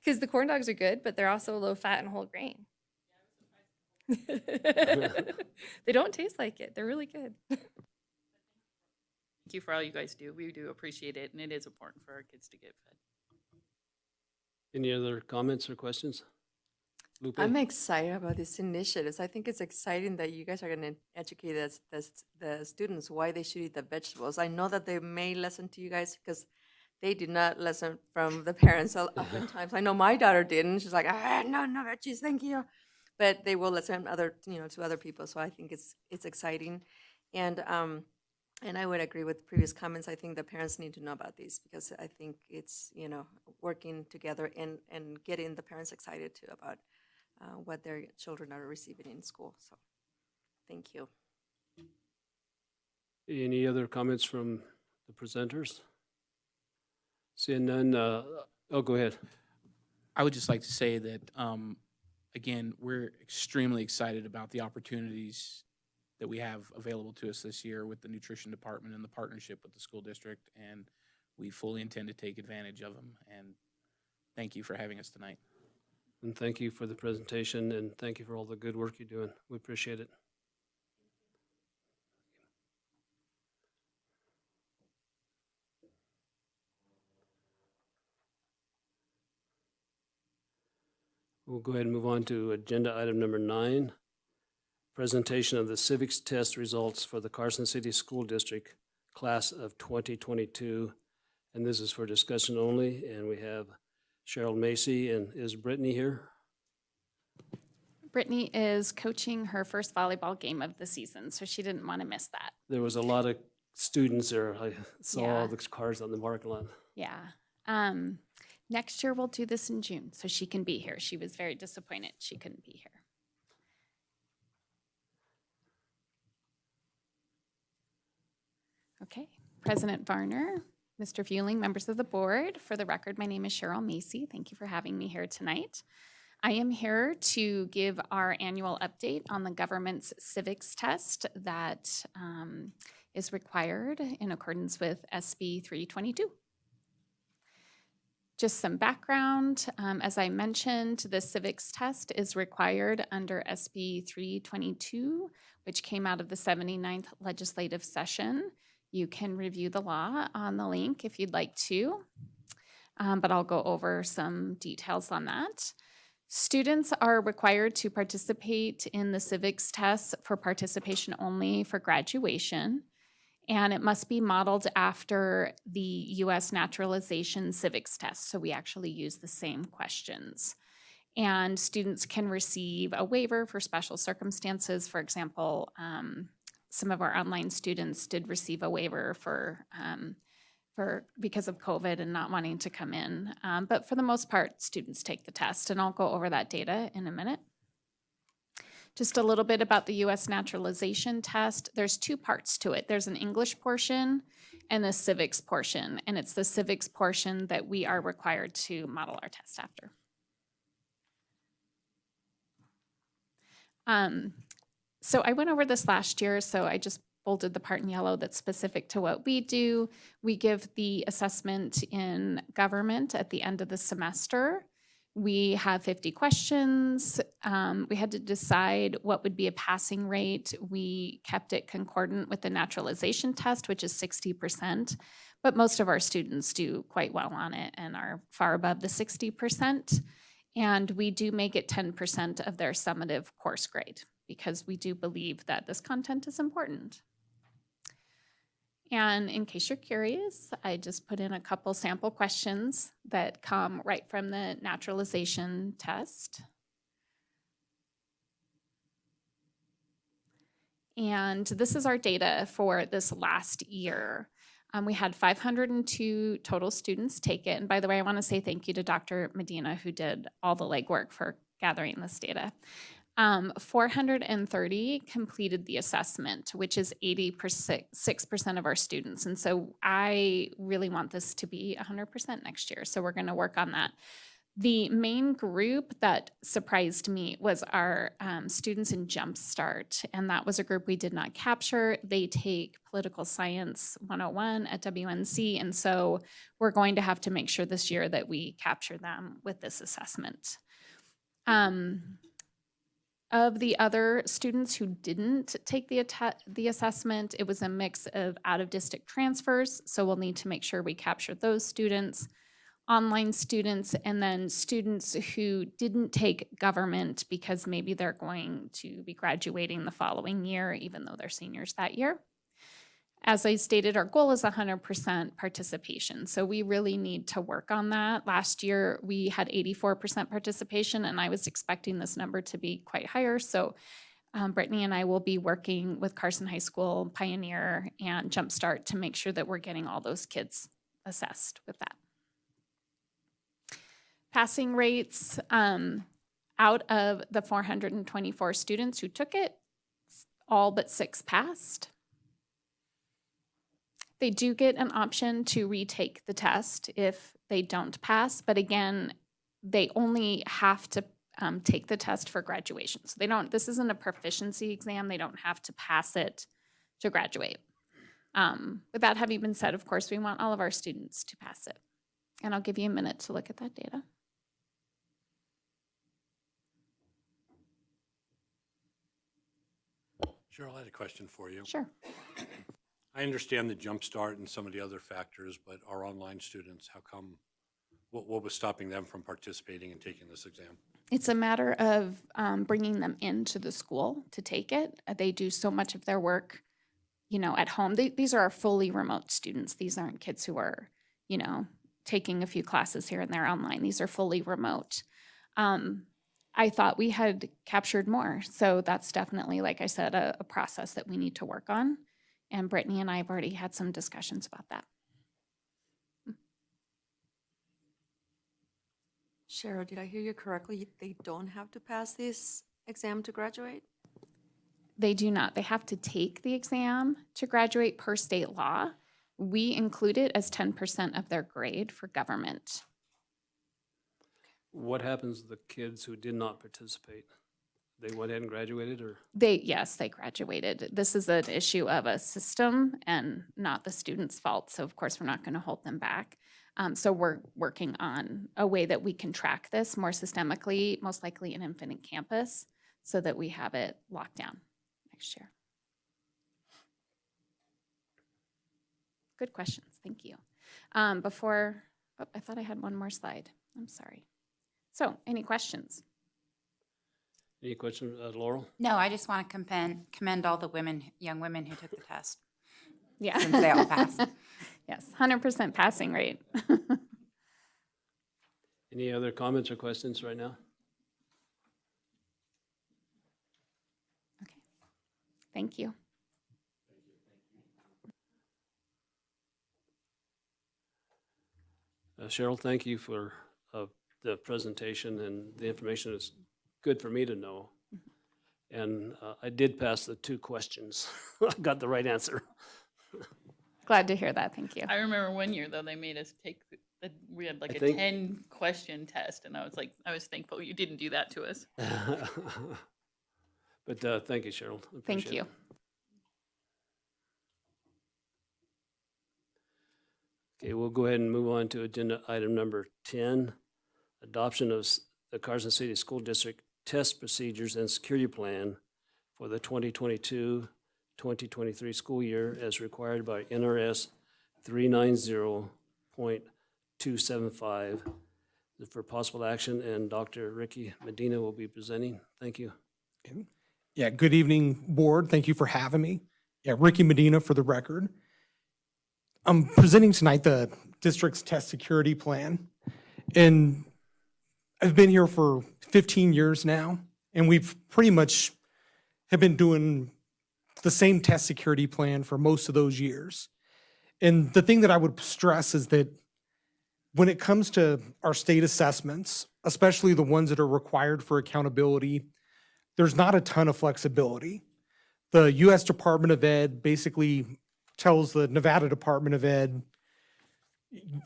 Because the corn dogs are good, but they're also low fat and whole grain. They don't taste like it. They're really good. Thank you for all you guys do. We do appreciate it, and it is important for our kids to get fed. Any other comments or questions? Lupe? I'm excited about these initiatives. I think it's exciting that you guys are going to educate the students why they should eat the vegetables. I know that they may listen to you guys because they did not listen from the parents oftentimes. I know my daughter didn't. She's like, no veggies, thank you. But they will listen to other people. So I think it's exciting, and I would agree with previous comments. I think the parents need to know about these because I think it's working together and getting the parents excited too about what their children are receiving in school. So, thank you. Any other comments from the presenters? Seeing none, go ahead. I would just like to say that, again, we're extremely excited about the opportunities that we have available to us this year with the nutrition department and the partnership with the school district, and we fully intend to take advantage of them. And thank you for having us tonight. And thank you for the presentation, and thank you for all the good work you're doing. We appreciate it. We'll go ahead and move on to agenda item number 9, presentation of the civics test results for the Carson City School District class of 2022. And this is for discussion only, and we have Cheryl Macy, and is Brittany here? Brittany is coaching her first volleyball game of the season, so she didn't want to miss that. There was a lot of students there. I saw Yeah. all the cars on the parking lot. Yeah. Next year we'll do this in June, so she can be here. She was very disappointed she couldn't be here. Okay, President Varner, Mr. Fueling, members of the board. For the record, my name is Cheryl Macy. Thank you for having me here tonight. I am here to give our annual update on the government's civics test that is required in accordance with SB 322. Just some background, as I mentioned, the civics test is required under SB 322, which came out of the 79th legislative session. You can review the law on the link if you'd like to, but I'll go over some details on that. Students are required to participate in the civics test for participation only for graduation, and it must be modeled after the U.S. naturalization civics test, so we actually use the same questions. And students can receive a waiver for special circumstances. For example, some of our online students did receive a waiver for because of COVID and not wanting to come in. But for the most part, students take the test, and I'll go over that data in a minute. Just a little bit about the U.S. naturalization test. There's 2 parts to it. There's an English portion and a civics portion, and it's the civics portion that we are required to model our test after. So I went over this last year, so I just bolded the part in yellow that's specific to what we do. We give the assessment in government at the end of the semester. We have 50 questions. We had to decide what would be a passing rate. We kept it concordant with the naturalization test, which is 60%, but most of our students do quite well on it and are far above the 60%. And we do make it 10% of their summative course grade, because we do believe that this content is important. And in case you're curious, I just put in a couple sample questions that come right from the naturalization test. And this is our data for this last year. We had 502 total students take it. And by the way, I want to say thank you to Dr. Medina, who did all the legwork for gathering this data. 430 completed the assessment, which is 86% of our students. And so I really want this to be 100% next year. So we're going to work on that. The main group that surprised me was our students in Jumpstart, and that was a group we did not capture. They take Political Science 101 at WNC, and so we're going to have to make sure this year that we capture them with this assessment. Of the other students who didn't take the assessment, it was a mix of out-of-district transfers, so we'll need to make sure we capture those students, online students, and then students who didn't take government because maybe they're going to be graduating the following year, even though they're seniors that year. As I stated, our goal is 100% participation, so we really need to work on that. Last year, we had 84% participation, and I was expecting this number to be quite higher, so Brittany and I will be working with Carson High School, Pioneer, and Jumpstart to make sure that we're getting all those kids assessed with that. Passing rates, out of the 424 students who took it, all but 6 passed. They do get an option to retake the test if they don't pass, but again, they only have to take the test for graduation. So this isn't a proficiency exam. They don't have to pass it to graduate. With that having been said, of course, we want all of our students to pass it. And I'll give you a minute to look at that data. Cheryl, I had a question for you. Sure. I understand the Jumpstart and some of the other factors, but our online students, how come, what was stopping them from participating and taking this exam? It's a matter of bringing them into the school to take it. They do so much of their work, at home. These are our fully remote students. These aren't kids who are, taking a few classes here and there online. These are fully remote. I thought we had captured more. So that's definitely, like I said, a process that we need to work on. And Brittany and I have already had some discussions about that. Cheryl, did I hear you correctly? They don't have to pass this exam to graduate? They do not. They have to take the exam to graduate per state law. We include it as 10% of their grade for government. What happens to the kids who did not participate? They went ahead and graduated, or? Yes, they graduated. This is an issue of a system and not the student's fault. So of course, we're not going to hold them back. So we're working on a way that we can track this more systemically, most likely in Infinite Campus, so that we have it locked down next year. Good questions. Thank you. I thought I had one more slide. I'm sorry. So any questions? Any questions, Laurel? No, I just want to commend all the young women who took the test. Yeah. Since they all passed. Yes, 100% passing rate. Any other comments or questions right now? Okay. Thank you. Cheryl, thank you for the presentation, and the information is good for me to know. And I did pass the 2 questions. I got the right answer. Glad to hear that. Thank you. I remember one year though, they made us take, we had like I a think- 10-question test, and I was thankful you didn't do that to us. But thank you, Cheryl. I Thank appreciate you. it. Okay, we'll go ahead and move on to agenda item number 10, adoption of the Carson City School District test procedures and security plan for the 2022-2023 school year as required by NRS 390.275 for possible action, and Dr. Ricky Medina will be presenting. Thank you. Yeah, good evening, board. Thank you for having me. Yeah, Ricky Medina for the record. I'm presenting tonight the district's test security plan. And I've been here for 15 years now, and we've pretty much have been doing the same test security plan for most of those years. And the thing that I would stress is that when it comes to our state assessments, especially the ones that are required for accountability, there's not a ton of flexibility. The U.S. Department of Ed basically tells the Nevada Department of Ed,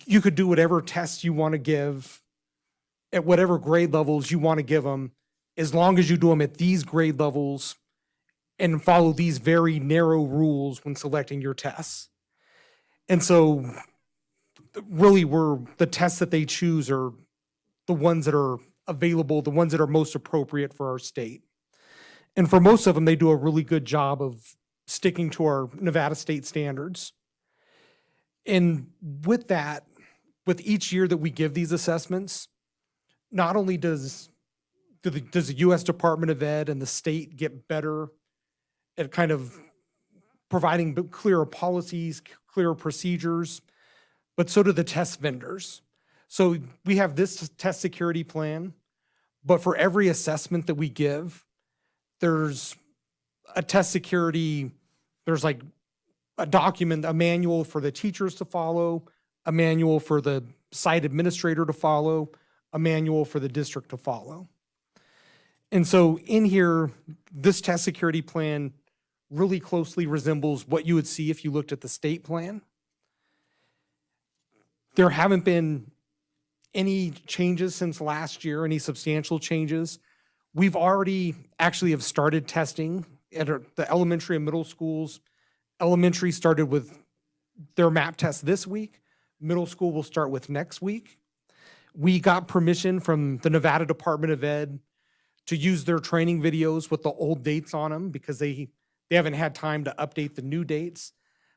you could do whatever tests you want to give at whatever grade levels you want to give them, as long as you do them at these grade levels and follow these very narrow rules when selecting your tests. And so really the tests that they choose are the ones that are available, the ones that are most appropriate for our state. And for most of them, they do a really good job of sticking to our Nevada state standards. And with that, with each year that we give these assessments, not only does the U.S. Department of Ed and the state get better at kind of providing clearer policies, clearer procedures, but so do the test vendors. So we have this test security plan, but for every assessment that we give, there's a test security, there's like a document, a manual for the teachers to follow, a manual for the site administrator to follow, a manual for the district to follow. And so in here, this test security plan really closely resembles what you would see if you looked at the state plan. There haven't been any changes since last year, any substantial changes. We've already actually have started testing at the elementary and middle schools. Elementary started with their MAP test this week. Middle school will start with next week. We got permission from the Nevada Department of Ed to use their training videos with the old dates on them because they haven't had time to update the new dates.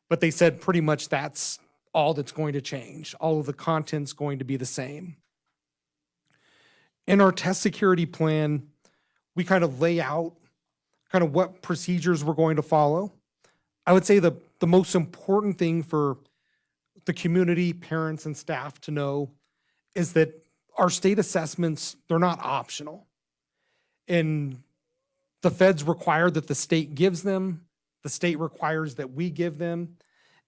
But they said pretty much that's all that's going to change. All of the content's going to be the same. In our test security plan, we kind of lay out kind of what procedures we're going to follow. I would say the most important thing for the community, parents, and staff to know is that our state assessments, they're not optional. And the feds require that the state gives them, the state requires that we give them,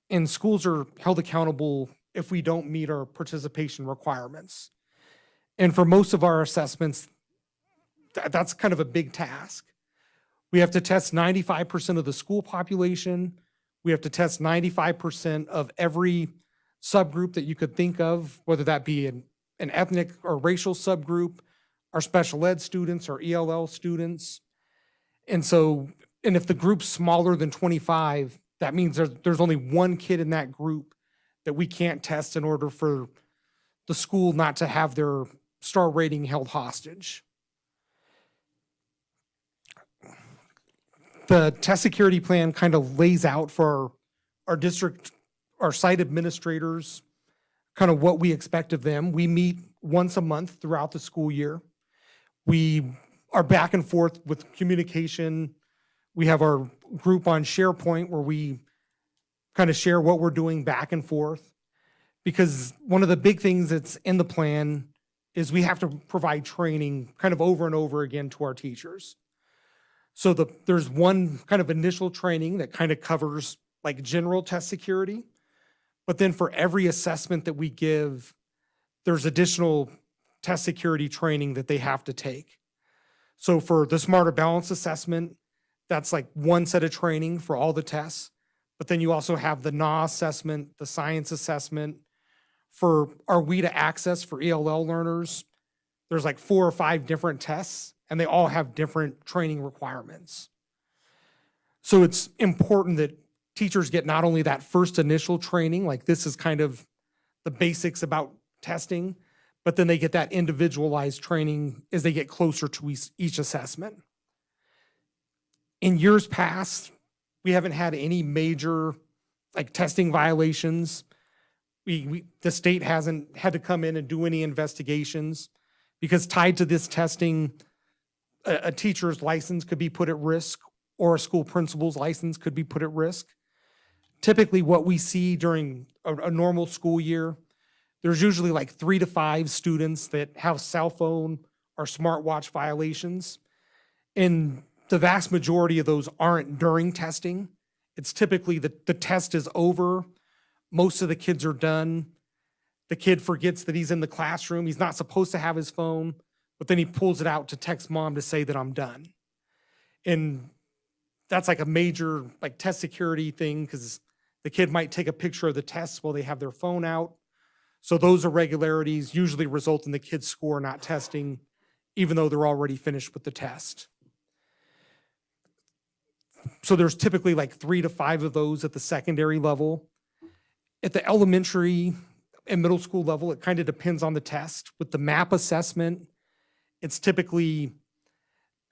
and schools are held accountable if we don't meet our participation requirements. And for most of our assessments, that's kind of a big task. We have to test 95% of the school population. We have to test 95% of every subgroup that you could think of, whether that be an ethnic or racial subgroup, our special ed students, our ELL students. And if the group's smaller than 25, that means there's only one kid in that group that we can't test in order for the school not to have their star rating held hostage. The test security plan kind of lays out for our district, our site administrators, kind of what we expect of them. We meet once a month throughout the school year. We are back and forth with communication. We have our group on SharePoint where we kind of share what we're doing back and forth. Because one of the big things that's in the plan is we have to provide training kind of over and over again to our teachers. So there's one kind of initial training that kind of covers like general test security. But then for every assessment that we give, there's additional test security training that they have to take. So for the Smarter Balance assessment, that's like one set of training for all the tests. But then you also have the NA assessment, the science assessment. For our WIDA access for ELL learners, there's like 4 or 5 different tests, and they all have different training requirements. So it's important that teachers get not only that first initial training, like this is kind of the basics about testing, but then they get that individualized training as they get closer to each assessment. In years past, we haven't had any major like testing violations. The state hasn't had to come in and do any investigations because tied to this testing, a teacher's license could be put at risk or a school principal's license could be put at risk. Typically what we see during a normal school year, there's usually like 3 to 5 students that have cell phone or smartwatch violations. And the vast majority of those aren't during testing. It's typically the test is over. Most of the kids are done. The kid forgets that he's in the classroom. He's not supposed to have his phone, but then he pulls it out to text mom to say that I'm done. And that's like a major like test security thing because the kid might take a picture of the test while they have their phone out. So those irregularities usually result in the kid's score not testing, even though they're already finished with the test. So there's typically like 3 to 5 of those at the secondary level. At the elementary and middle school level, it kind of depends on the test. With the MAP assessment, it's typically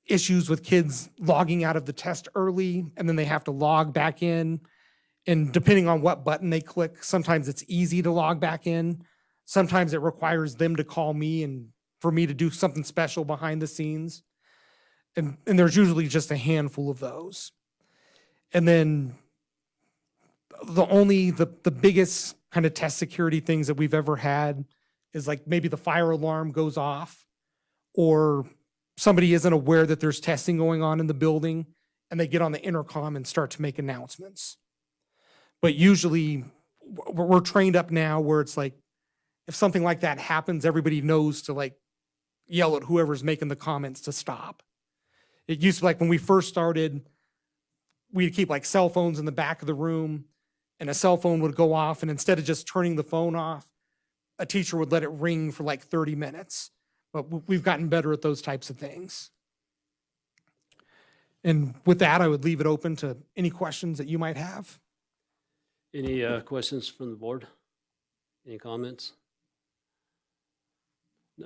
issues with kids logging out of the test early and then they have to log back in. And depending on what button they click, sometimes it's easy to log back in. Sometimes it requires them to call me and for me to do something special behind the scenes. And there's usually just a handful of those. And then the biggest kind of test security things that we've ever had is like maybe the fire alarm goes off or somebody isn't aware that there's testing going on in the building and they get on the intercom and start to make announcements. But usually we're trained up now where it's like, if something like that happens, everybody knows to like yell at whoever's making the comments to stop. It used to be like when we first started, we'd keep like cell phones in the back of the room and a cell phone would go off. And instead of just turning the phone off, a teacher would let it ring for like 30 minutes. But we've gotten better at those types of things. And with that, I would leave it open to any questions that you might have. Any questions from the board? Any comments?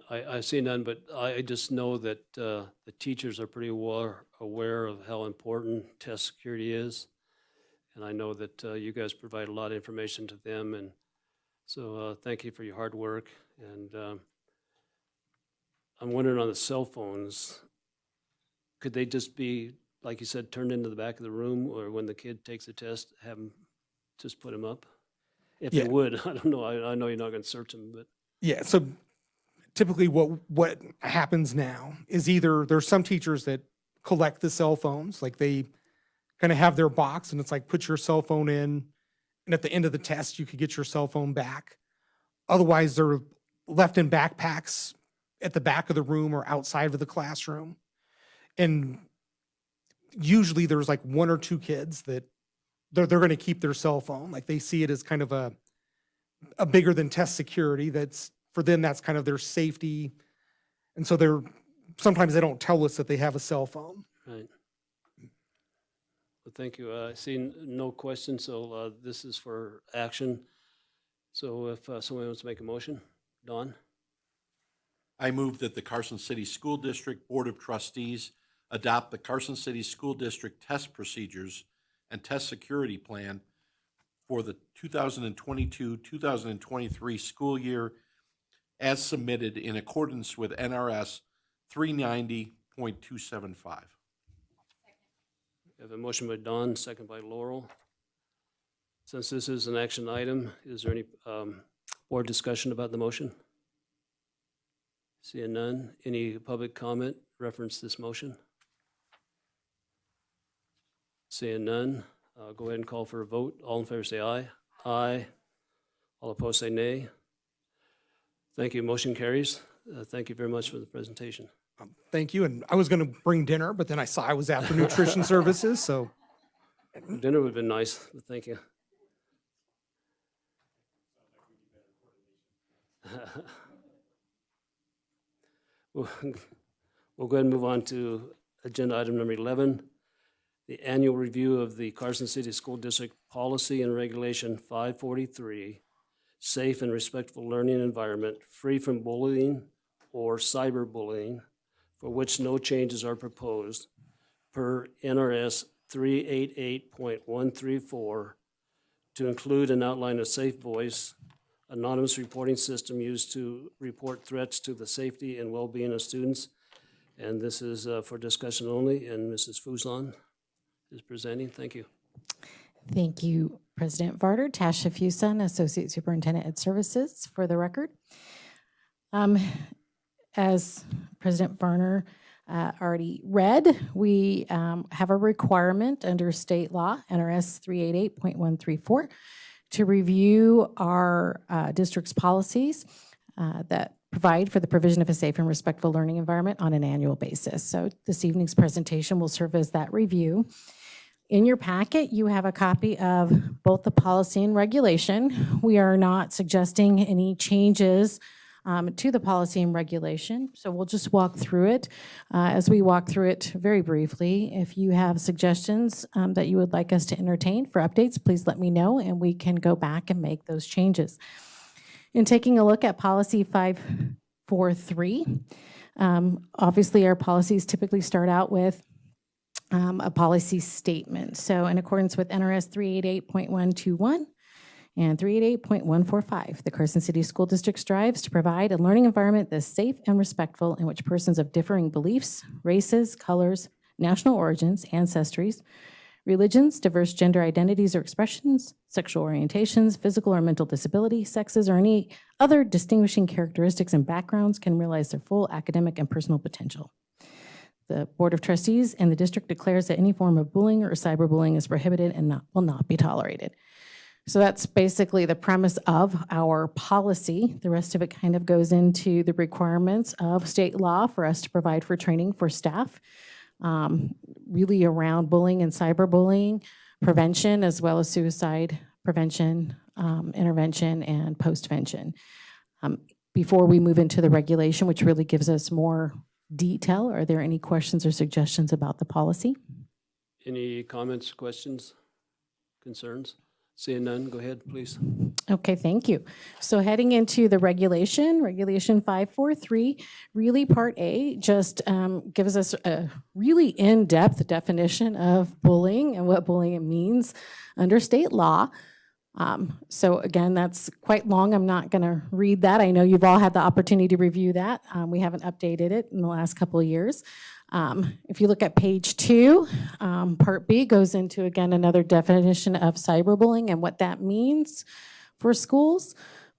I see none, but I just know that the teachers are pretty well aware of how important test security is. And I know that you guys provide a lot of information to them. And so thank you for your hard work. And I'm wondering on the cell phones, could they just be, like you said, turned into the back of the room, or when the kid takes a test, have them just put them up? If Yeah. they would, I don't know. I know you're not going to search them, but Yeah, so typically what happens now is either there's some teachers that collect the cell phones, like they kind of have their box and it's like put your cell phone in and at the end of the test you could get your cell phone back. Otherwise they're left in backpacks at the back of the room or outside of the classroom. And usually there's like one or two kids that they're going to keep their cell phone. Like they see it as kind of a bigger than test security. That's for them, that's kind of their safety. And so sometimes they don't tell us that they have a cell phone. right. Well, thank you. I see no questions, so this is for action. So if someone wants to make a motion, Don? I move that the Carson City School District Board of Trustees adopt the Carson City School District test procedures and test security plan for the 2022-2023 school year as submitted in accordance with NRS 390.275. We have a motion by Don, second by Laurel. Since this is an action item, is there any board discussion about the motion? Seeing none, any public comment reference this motion? Seeing none, go ahead and call for a vote. All in favor say aye. Aye. All opposed say nay. Thank you, motion carries. Thank you very much for the presentation. Thank you. And I was going to bring dinner, but then I saw I was after nutrition services, so. Dinner would have been nice, but thank you. We'll go ahead and move on to agenda item number 11, the annual review of the Carson City School District Policy and Regulation 543, safe and respectful learning environment, free from bullying or cyberbullying, for which no changes are proposed, per NRS 388.134, to include an outline of Safe Voice, anonymous reporting system used to report threats to the safety and well-being of students. And this is for discussion only, and Mrs. Fuson is presenting. Thank you. Thank you, President Varder. Tasha Fuson, Associate Superintendent Ed Services, for the record. As President Varner already read, we have a requirement under state law, NRS 388.134, to review our district's policies that provide for the provision of a safe and respectful learning environment on an annual basis. So this evening's presentation will serve as that review. In your packet, you have a copy of both the policy and regulation. We are not suggesting any changes to the policy and regulation, so we'll just walk through it. As we walk through it very briefly, if you have suggestions that you would like us to entertain for updates, please let me know and we can go back and make those changes. In taking a look at policy 543, Obviously, our policies typically start out with a policy statement. So in accordance with NRS 388.121 and 388.145, the Carson City School District strives to provide a learning environment that's safe and respectful in which persons of differing beliefs, races, colors, national origins, ancestries, religions, diverse gender identities or expressions, sexual orientations, physical or mental disability, sexes, or any other distinguishing characteristics and backgrounds can realize their full academic and personal potential. The Board of Trustees in the district declares that any form of bullying or cyberbullying is prohibited and will not be tolerated. So that's basically the premise of our policy. The rest of it kind of goes into the requirements of state law for us to provide for training for staff, really around bullying and cyberbullying, prevention, as well as suicide prevention, intervention, and postvention. Before we move into the regulation, which really gives us more detail, are there any questions or suggestions about the policy? Any comments, questions, concerns? Seeing none, go ahead, please. Okay, thank you. So heading into the regulation 543, really Part A just gives us a really in-depth definition of bullying and what bullying means under state law. So again, that's quite long. I'm not going to read that. I know you've all had the opportunity to review that. We haven't updated it in the last couple of years. If you look at page 2, Part B goes into, again, another definition of cyberbullying and what that means for schools.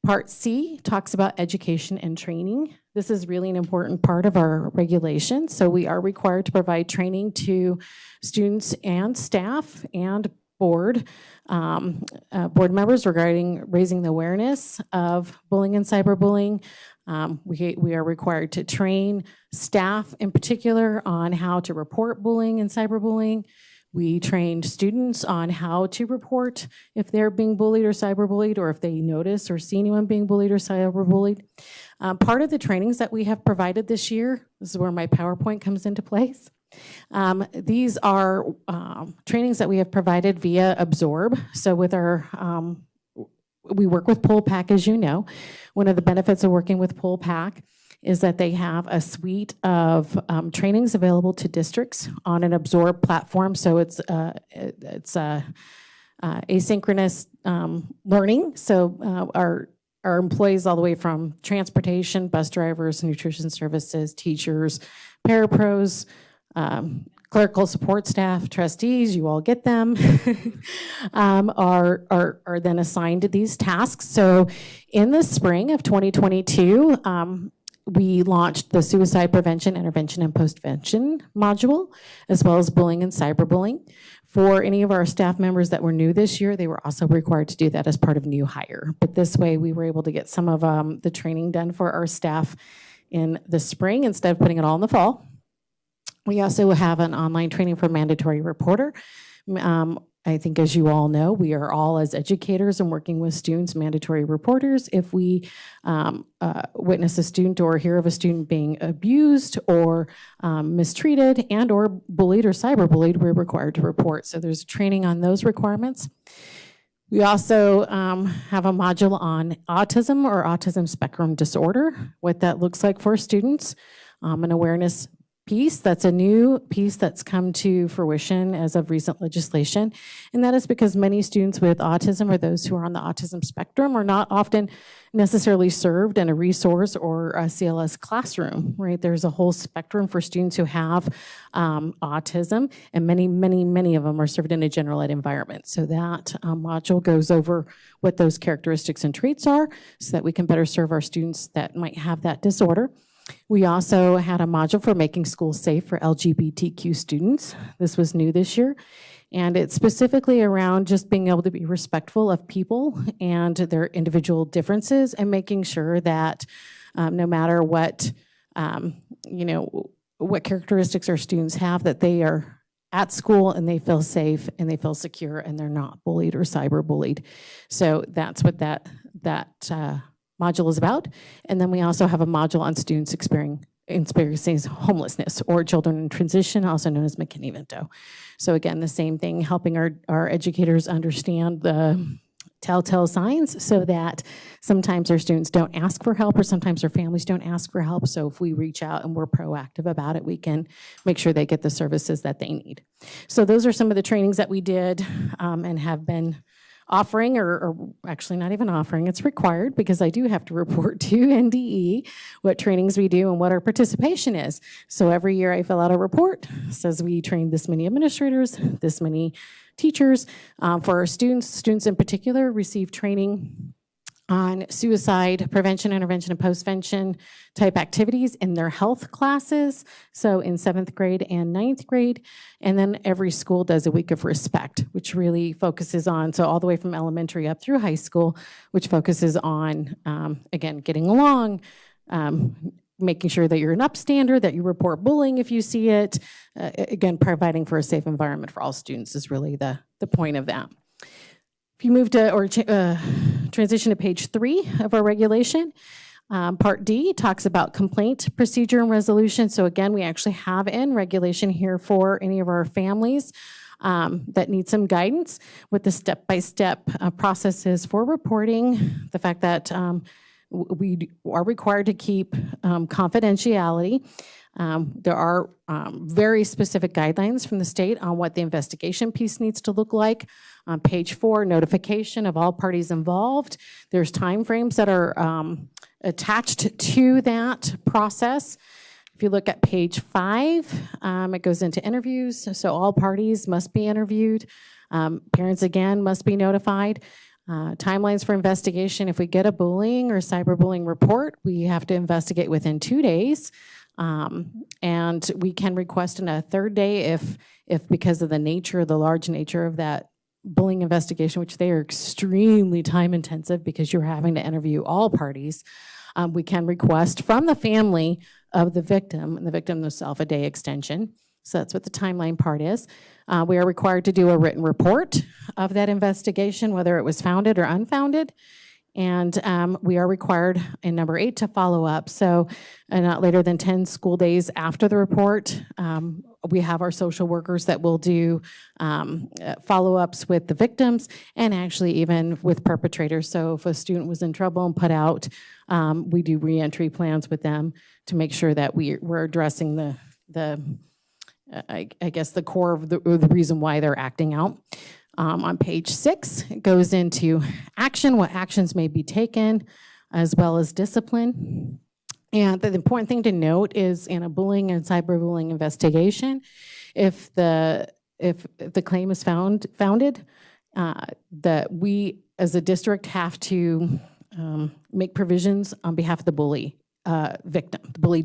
Part C talks about education and training. This is really an important part of our regulation. So we are required to provide training to students and staff and board members regarding raising the awareness of bullying and cyberbullying. We are required to train staff in particular on how to report bullying and cyberbullying. We trained students on how to report if they're being bullied or cyberbullied, or if they notice or see anyone being bullied or cyberbullied. Part of the trainings that we have provided this year, this is where my PowerPoint comes into place. These are trainings that we have provided via Absorb. So with our we work with PullPack, as you know. One of the benefits of working with PullPack is that they have a suite of trainings available to districts on an Absorb platform. So it's asynchronous learning. So our employees all the way from transportation, bus drivers, nutrition services, teachers, parapros, clerical support staff, trustees, you all get them, are then assigned to these tasks. So in the spring of 2022, we launched the suicide prevention, intervention, and postvention module, as well as bullying and cyberbullying. For any of our staff members that were new this year, they were also required to do that as part of new hire. But this way, we were able to get some of the training done for our staff in the spring instead of putting it all in the fall. We also have an online training for mandatory reporter. I think, as you all know, we are all, as educators and working with students, mandatory reporters. If we witness a student or hear of a student being abused or mistreated and or bullied or cyberbullied, we're required to report. So there's training on those requirements. We also have a module on autism or autism spectrum disorder, what that looks like for students, an awareness piece. That's a new piece that's come to fruition as of recent legislation. And that is because many students with autism or those who are on the autism spectrum are not often necessarily served in a resource or a CLS classroom, right? There's a whole spectrum for students who have autism, and many of them are served in a general ed environment. So that module goes over what those characteristics and traits are so that we can better serve our students that might have that disorder. We also had a module for making schools safe for LGBTQ students. This was new this year, and it's specifically around just being able to be respectful of people and their individual differences, and making sure that no matter what, what characteristics our students have, that they are at school and they feel safe and they feel secure and they're not bullied or cyberbullied. So that's what that module is about. And then we also have a module on students experiencing homelessness or children in transition, also known as McKinney-Vento. So again, the same thing, helping our educators understand the telltale signs so that sometimes our students don't ask for help or sometimes their families don't ask for help. So if we reach out and we're proactive about it, we can make sure they get the services that they need. So those are some of the trainings that we did and have been offering, or actually not even offering, it's required because I do have to report to NDE what trainings we do and what our participation is. So every year I fill out a report, says we trained this many administrators, this many teachers. For our students in particular receive training on suicide prevention, intervention, and postvention type activities in their health classes, so in 7th grade and 9th grade. And then every school does a week of respect, which really focuses on, so all the way from elementary up through high school, which focuses on, again, getting along, making sure that you're an upstander, that you report bullying if you see it. Again, providing for a safe environment for all students is really the point of that. If you move to, or transition to page 3 of our regulation, Part D talks about complaint procedure and resolution. So again, we actually have in regulation here for any of our families that need some guidance with the step-by-step processes for reporting, the fact that we are required to keep confidentiality. There are very specific guidelines from the state on what the investigation piece needs to look like. On page 4, notification of all parties involved. There's timeframes that are attached to that process. If you look at page 5, it goes into interviews. So all parties must be interviewed. Parents, again, must be notified. Timelines for investigation. If we get a bullying or cyberbullying report, we have to investigate within 2 days. And we can request in a 3rd day if because of the large nature of that bullying investigation, which they are extremely time intensive because you're having to interview all parties, we can request from the family of the victim and the victim themselves a day extension. So that's what the timeline part is. We are required to do a written report of that investigation, whether it was founded or unfounded. And we are required in number 8 to follow up. So not later than 10 school days after the report, we have our social workers that will do follow-ups with the victims and actually even with perpetrators. So if a student was in trouble and put out, we do reentry plans with them to make sure that we're addressing I guess the core of the reason why they're acting out. On page 6, it goes into action, what actions may be taken, as well as discipline. And the important thing to note is in a bullying and cyberbullying investigation, if the claim is founded, that we as a district have to make provisions on behalf of the bullied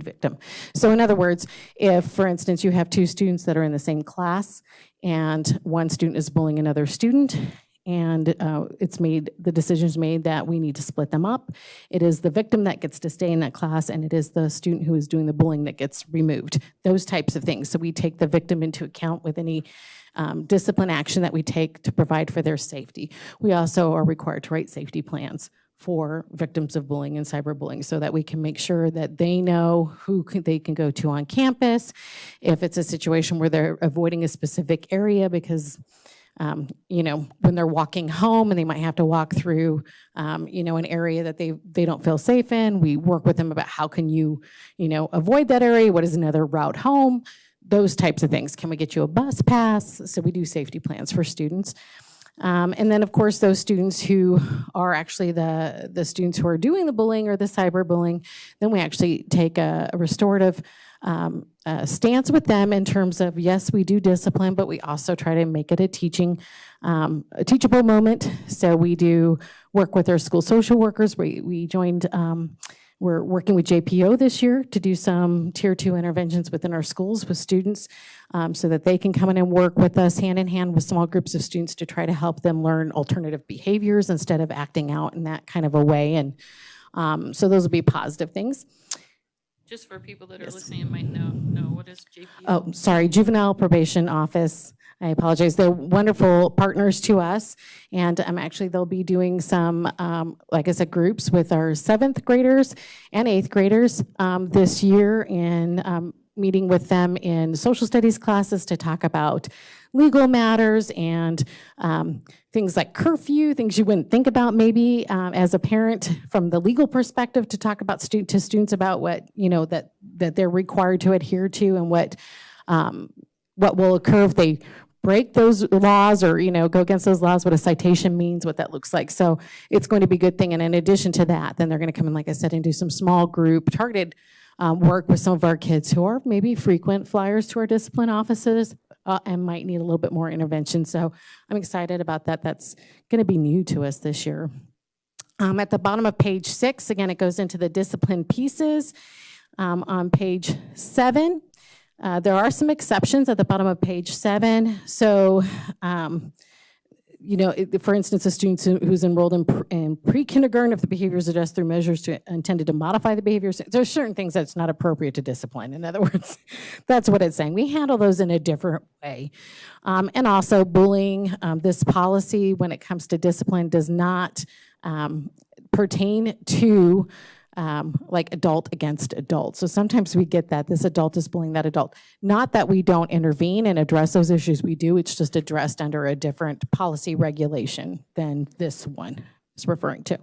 victim. So in other words, if, for instance, you have 2 students that are in the same class and one student is bullying another student and the decision's made that we need to split them up, it is the victim that gets to stay in that class and it is the student who is doing the bullying that gets removed, those types of things. So we take the victim into account with any discipline action that we take to provide for their safety. We also are required to write safety plans for victims of bullying and cyberbullying so that we can make sure that they know they can go to on campus. If it's a situation where they're avoiding a specific area because, when they're walking home and they might have to walk through, an area that they don't feel safe in, we work with them about how can you, avoid that area? What is another route home? Those types of things. Can we get you a bus pass? So we do safety plans for students. And then, of course, those students who are actually the students who are doing the bullying or the cyberbullying, then we actually take a restorative stance with them in terms of, yes, we do discipline, but we also try to make it a teachable moment. So we do work with our school social workers. We joined, we're working with JPO this year to do some Tier 2 interventions within our schools with students so that they can come in and work with us hand in hand with small groups of students to try to help them learn alternative behaviors instead of acting out in that kind of a way. And so those will be positive things. Just for people that are listening and might know, what is JPO? Oh, sorry, Juvenile Probation Office. I apologize. They're wonderful partners to us. And actually, they'll be doing some, like I said, groups with our 7th graders and 8th graders this year, and meeting with them in social studies classes to talk about legal matters and things like curfew, things you wouldn't think about maybe as a parent from the legal perspective, to talk about to students about what, you know, that they're required to adhere to, and what will occur if they break those laws, or, you know, go against those laws, what a citation means, what that looks like. So it's going to be a good thing. And in addition to that, then they're going to come in, like I said, and do some small group targeted work with some of our kids who are maybe frequent flyers to our discipline offices and might need a little bit more intervention. So I'm excited about that. That's going to be new to us this year. At the bottom of page 6, again, it goes into the discipline pieces. On page 7, there are some exceptions at the bottom of page 7. So, you know, for instance, a student who's enrolled in pre-kindergarten, if the behavior is addressed through measures intended to modify the behaviors, there's certain things that's not appropriate to discipline. In other words, that's what it's saying. We handle those in a different way. And also bullying, this policy when it comes to discipline does not pertain to like adult against adult. So sometimes we get that this adult is bullying that adult. Not that we don't intervene and address those issues, we do. It's just addressed under a different policy regulation than this one is referring to.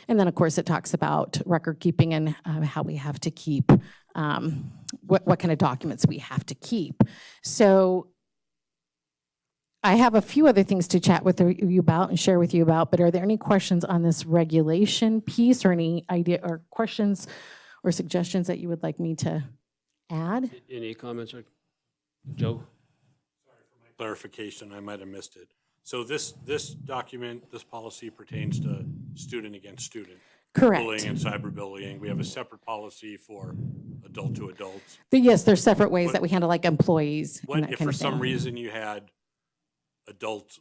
And then of course it talks about record keeping and how we have to keep, what kind of documents we have to keep. So I have a few other things to chat with you about and share with you about, but are there any questions on this regulation piece, or any idea or questions or suggestions that you would like me to add? Any comments, Joe? Clarification, I might have missed it. So this document, this policy pertains to student against student. Correct. Bullying and cyberbullying. We have a separate policy for adult to adults. Yes, there's separate ways that we handle like employees. What and that if kind for of some thing. reason you had adult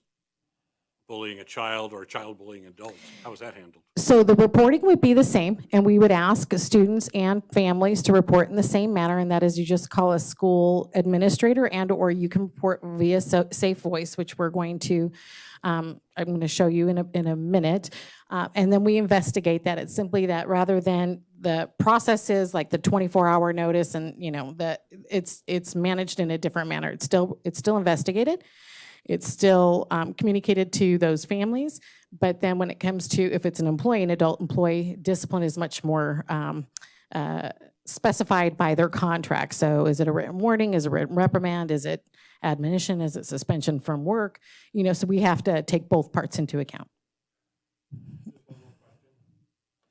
bullying a child or a child bullying adults? How is that handled? So the reporting would be the same, and we would ask students and families to report in the same manner, and that is you just call a school administrator, and or you can report via Safe Voice, which we're going to, I'm going to show you in a minute, and then we investigate that. It's simply that rather than the process is like the 24-hour notice, and you know that it's managed in a different manner. It's still investigated. It's still communicated to those families, but then when it comes to if it's an employee, an adult employee, discipline is much more specified by their contract. So is it a written warning? Is it a written reprimand? Is it admonition? Is it suspension from work? You know, so we have to take both parts into account.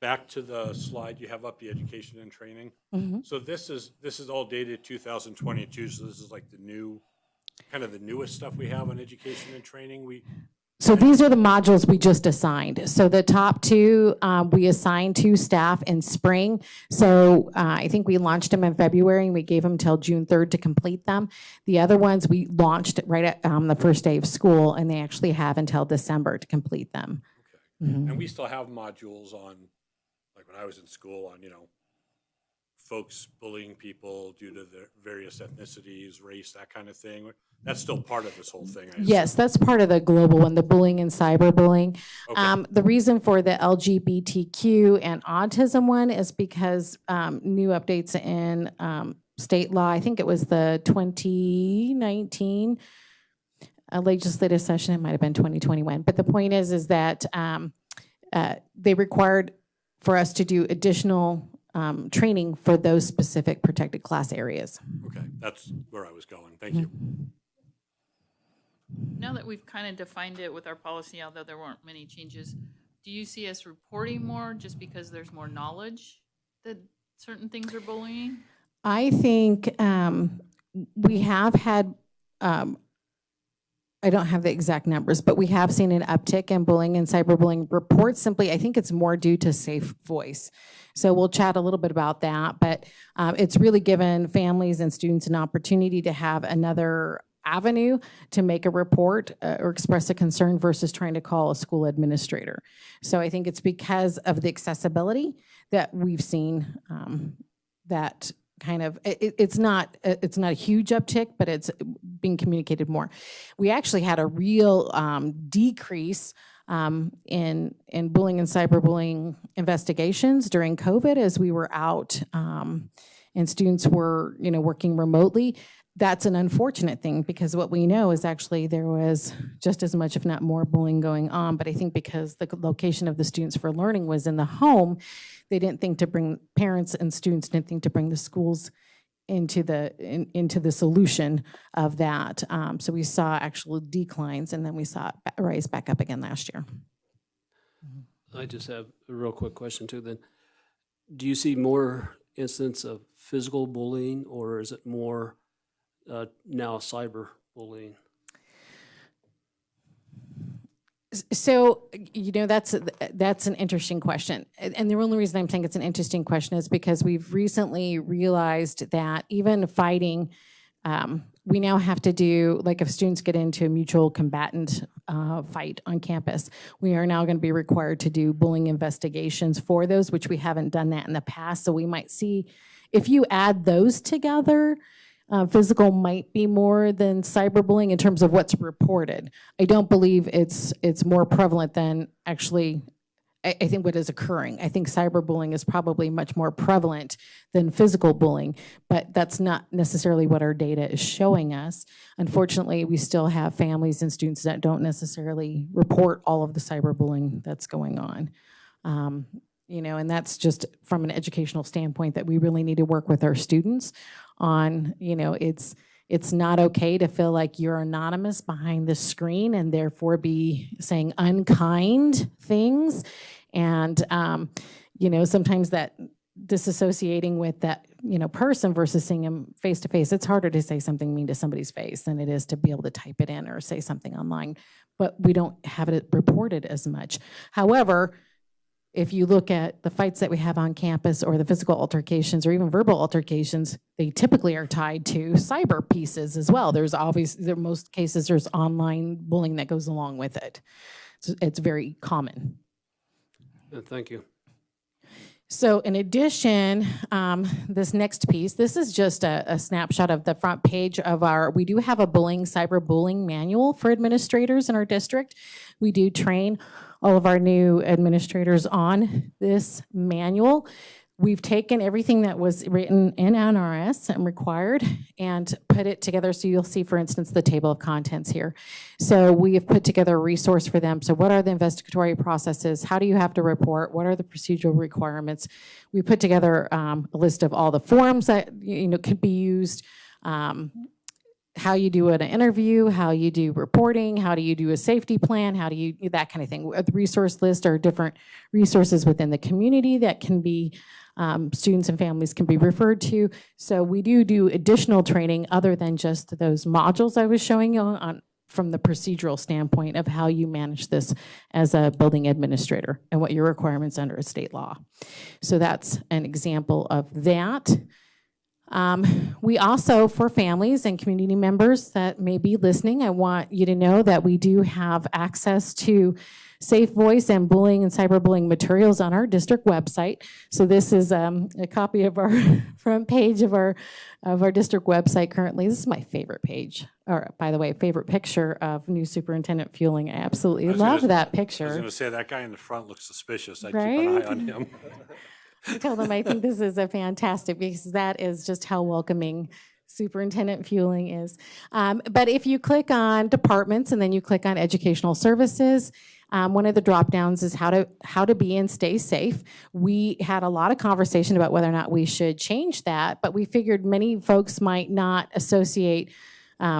Back to the slide you have up, the education and training. Mm-hmm. So this is all dated 2022, so this is like the new, kind of the newest stuff we have on education and training. So these are the modules we just assigned. So the top 2, we assigned to staff in spring. So I think we launched them in February, and we gave them till June 3rd to complete them. The other ones we launched right at the first day of school, and they actually have until December to complete them. Okay. Mm-hmm. And we still have modules on, like when I was in school, on, you know, folks bullying people due to their various ethnicities, race, that kind of thing. That's still part of this whole thing. Yes, that's part of the global one, the bullying and cyberbullying. Okay. The reason for the LGBTQ and autism one is because new updates in state law, I think it was the 2019 legislative session, it might have been 2021, but the point is that they required for us to do additional training for those specific protected class areas. Okay, that's where I was going. Thank you. Now that we've kind of defined it with our policy, although there weren't many changes, do you see us reporting more just because there's more knowledge that certain things are bullying? I think we have had, I don't have the exact numbers, but we have seen an uptick in bullying and cyberbullying reports. Simply, I think it's more due to Safe Voice. So we'll chat a little bit about that, but it's really given families and students an opportunity to have another avenue to make a report or express a concern versus trying to call a school administrator. So I think it's because of the accessibility that we've seen that kind of, it's not a huge uptick, but it's being communicated more. We actually had a real decrease in bullying and cyberbullying investigations during COVID as we were out and students were, you know, working remotely. that's an unfortunate thing because what we know is actually there was just as much, if not more, bullying going on. But I think because the location of the Students for Learning was in the home, they didn't think to bring, parents and students didn't think to bring the schools into the solution of that. So we saw actual declines, and then we saw it rise back up again last year. I just have a real quick question too then. Do you see more incidents of physical bullying, or is it more now cyber bullying? So, that's an interesting question. And the only reason I'm saying it's an interesting question is because we've recently realized that even fighting, we now have to do, like if students get into a mutual combatant fight on campus, we are now going to be required to do bullying investigations for those, which we haven't done that in the past. So we might see, if you add those together, physical might be more than cyberbullying in terms of what's reported. I don't believe it's more prevalent than actually, I think what is occurring. I think cyberbullying is probably much more prevalent than physical bullying, but that's not necessarily what our data is showing us. Unfortunately, we still have families and students that don't necessarily report all of the cyberbullying that's going on. And that's just from an educational standpoint that we really need to work with our students on. It's not okay to feel like you're anonymous behind the screen and therefore be saying unkind things. And, sometimes that disassociating with that, person versus seeing them face to face, it's harder to say something mean to somebody's face than it is to be able to type it in or say something online, but we don't have it reported as much. However, if you look at the fights that we have on campus or the physical altercations or even verbal altercations, they typically are tied to cyber pieces as well. There's obviously, in most cases, there's online bullying that goes along with it. It's very common. Thank you. So in addition, this next piece, this is just a snapshot of the front page of we do have a cyberbullying manual for administrators in our district. We do train all of our new administrators on this manual. We've taken everything that was written in NRS and required and put it together. So you'll see, for instance, the table of contents here. So we have put together a resource for them. So what are the investigatory processes? How do you have to report? What are the procedural requirements? We put together a list of all the forms that could be used, how you do an interview, how you do reporting, how do you do a safety plan, how do you, that kind of thing. The resource list are different resources within the community that can be, students and families can be referred to. So we do additional training other than just those modules I was showing you from the procedural standpoint of how you manage this as a building administrator and what your requirements under a state law. So that's an example of that. We also, for families and community members that may be listening, I want you to know that we do have access to safe voice and bullying and cyberbullying materials on our district website. So this is a copy of our front page of our district website currently. This is my favorite page, or by the way, favorite picture of new superintendent Fueling. I absolutely love that picture. I was going to say, that guy in the front looks suspicious. I'd Right? keep an eye on him. I told them I think this is a fantastic, because that is just how welcoming Superintendent Fueling is. But if you click on departments and then you click on educational services, one of the drop downs is how to be and stay safe. We had a lot of conversation about whether or not we should change that, but we figured many folks might not associate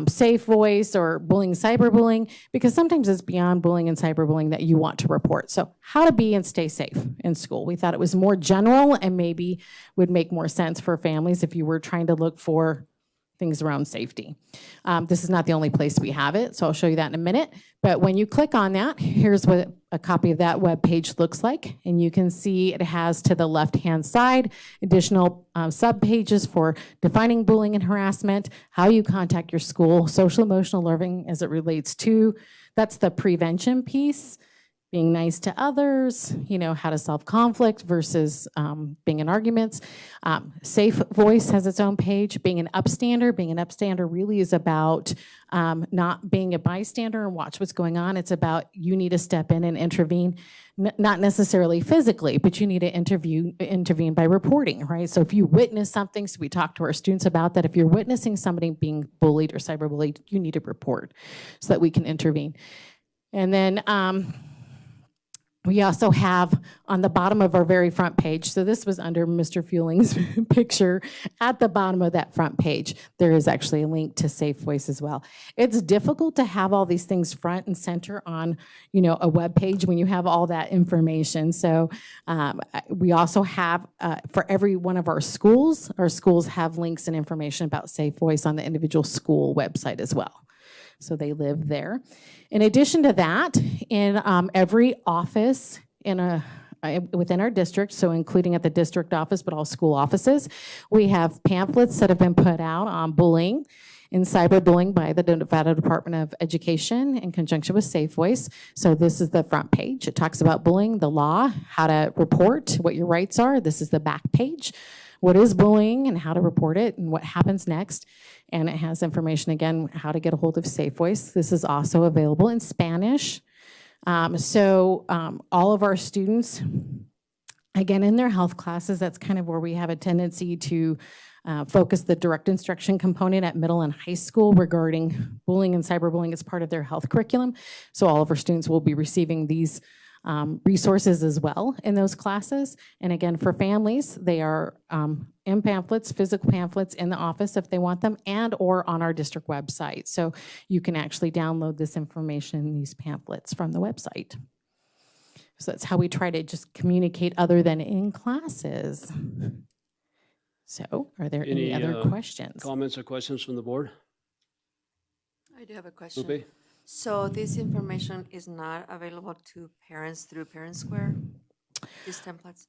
safe voice or bullying, cyberbullying, because sometimes it's beyond bullying and cyberbullying that you want to report. So how to be and stay safe in school. We thought it was more general and maybe would make more sense for families if you were trying to look for things around safety. This is not the only place we have it, so I'll show you that in a minute. But when you click on that, here's what a copy of that web page looks like. And you can see it has to the left-hand side additional sub-pages for defining bullying and harassment, how you contact your school, social emotional learning as it relates to, that's the prevention piece, being nice to others, how to solve conflict versus being in arguments. Safe Voice has its own page. Being an upstander really is about not being a bystander and watch what's going on. It's about you need to step in and intervene, not necessarily physically, but you need to intervene by reporting, right? So if you witness something, so we talk to our students about that. If you're witnessing somebody being bullied or cyberbullied, you need to report so that we can intervene. And then we also have on the bottom of our very front page, so this was under Mr. Fueling's picture, at the bottom of that front page, there is actually a link to Safe Voice as well. It's difficult to have all these things front and center on, a web page when you have all that information. So we also have, for every one of our schools have links and information about Safe Voice on the individual school website as well. So they live there. In addition to that, in every office within our district, so including at the district office, but all school offices, we have pamphlets that have been put out on bullying and cyberbullying by the Nevada Department of Education in conjunction with Safe Voice. So this is the front page. It talks about bullying, the law, how to report, what your rights are. This is the back page. What is bullying and how to report it and what happens next. And it has information, again, how to get a hold of Safe Voice. This is also available in Spanish. All of our students, again, in their health classes, that's kind of where we have a tendency to focus the direct instruction component at middle and high school regarding bullying and cyberbullying as part of their health curriculum. So all of our students will be receiving these resources as well in those classes. And again, for families, they are in pamphlets, physical pamphlets in the office if they want them, and or on our district website. So you can actually download this information, these pamphlets, from the website. So that's how we try to just communicate other than in classes. So are there any other questions? Comments or questions from the board? I do have a question. Lupe? So this information is not available to parents through Parent Square, these templates?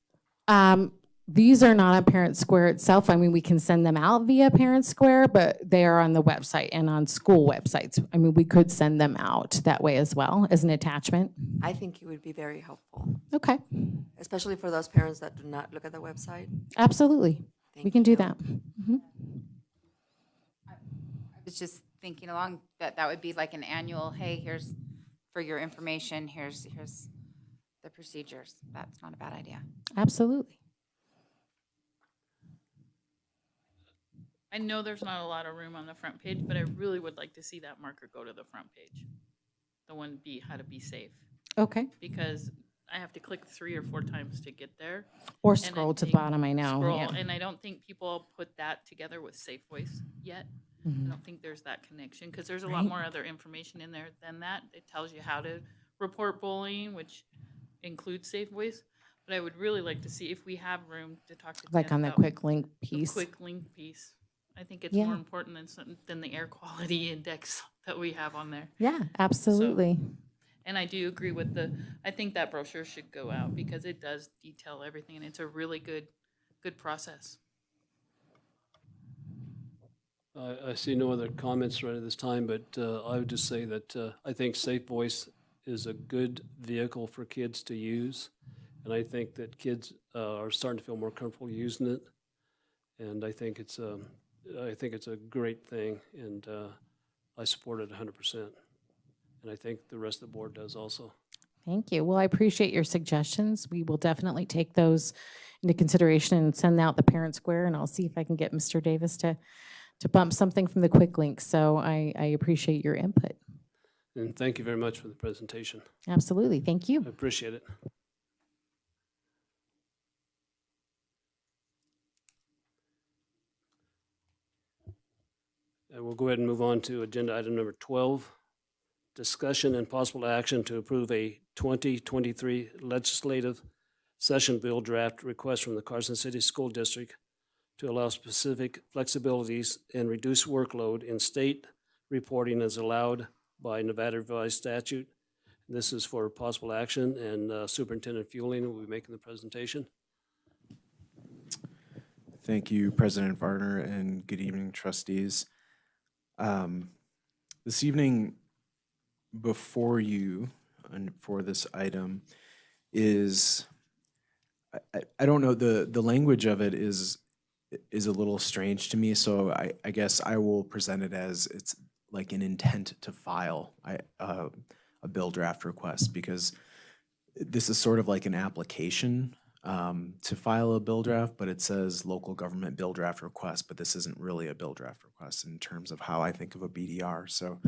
These are not on Parent Square itself. I mean, we can send them out via Parent Square, but they are on the website and on school websites. I mean, we could send them out that way as well as an attachment. I think it would be very helpful, Okay, especially for those parents that do not look at the website. absolutely. We can do that. Mhm. I was just thinking along that would be like an annual, hey, here's for your information, here's the procedures. That's not a bad idea. Absolutely. I know there's not a lot of room on the front page, but I really would like to see that marker go to the front page. The one B, how to be safe. Okay. Because I have to click 3 or 4 times to get there. Or And I scroll to the think- bottom, I know. Scroll, Yeah. and I don't think people put that together with Safe Voice yet. I don't think there's that connection, because there's a lot Right. more other information in there than that. It tells you how to report bullying, which includes Safe Voice. But I would really like to see if we have room to talk to Like Jen on the about quick link the piece. quick link piece. I think it's Yeah. more important than the air quality index that we have on there. Yeah, absolutely. And I do agree with I think that brochure should go out because it does detail everything and it's a really good process. I see no other comments right at this time, but I would just say that I think Safe Voice is a good vehicle for kids to use. And I think that kids are starting to feel more comfortable using it. And I think it's a great thing, and I support it 100%. And I think the rest of the board does also. Thank you. Well, I appreciate your suggestions. We will definitely take those into consideration and send out the Parent Square, and I'll see if I can get Mr. Davis to bump something from the quick link. So I appreciate your input. And thank you very much for the presentation. Absolutely. Thank you. I appreciate it. And we'll go ahead and move on to agenda item number 12. Discussion and possible action to approve a 2023 legislative session bill draft request from the Carson City School District to allow specific flexibilities and reduce workload in state reporting as allowed by Nevada revised statute. This is for possible action, and Superintendent Fueling will be making the presentation. Thank you, President Varner, and good evening, trustees. This evening, before you, for this item is, I don't know, the language of it is a little strange to me, so I guess I will present it as it's like an intent to file a bill draft request, because this is sort of like an application to file a bill draft, but it says local government bill draft request, but this isn't really a bill draft request in terms of how I think of a BDR. So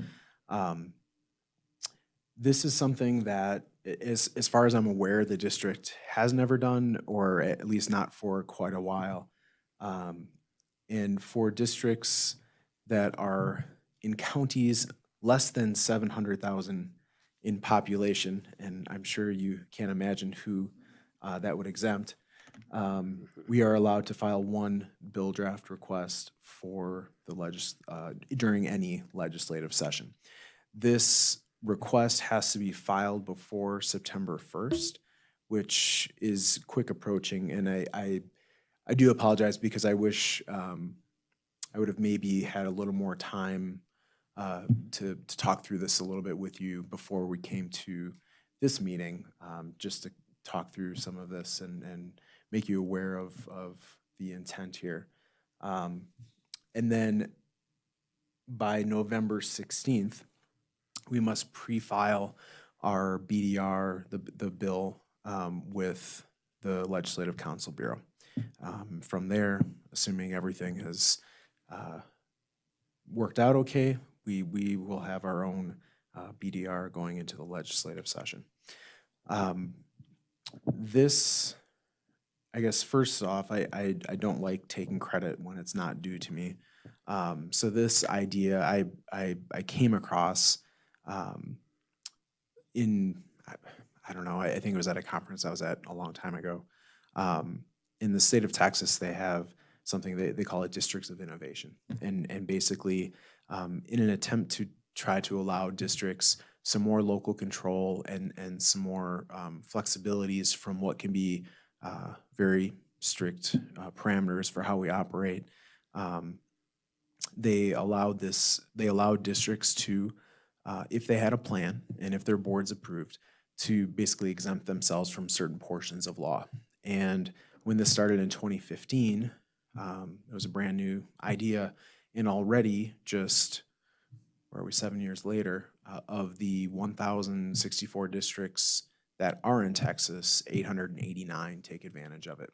this is something that, as far as I'm aware, the district has never done, or at least not for quite a while. And for districts that are in counties less than 700,000 in population, and I'm sure you can't imagine who that would exempt, we are allowed to file one bill draft request for the during any legislative session. This request has to be filed before September 1st, which is quick approaching, and I do apologize because I wish I would have maybe had a little more time to talk through this a little bit with you before we came to this meeting, just to talk through some of this and make you aware of the intent here. And then by November 16th, we must pre-file our BDR, the bill, with the Legislative Council Bureau. From there, assuming everything has worked out okay, we will have our own BDR going into the legislative session. This, I guess, first off, I don't like taking credit when it's not due to me. So this idea I came across in, I don't know, I think it was at a conference I was at a long time ago. In the state of Texas, they have something they call it Districts of Innovation. And basically, in an attempt to try to allow districts some more local control and some more flexibilities from what can be very strict parameters for how we operate, they allowed districts to, if they had a plan and if their boards approved, to basically exempt themselves from certain portions of law. And when this started in 2015, it was a brand new idea, and already just, where are we, 7 years later, of the 1,064 districts that are in Texas, 889 take advantage of it.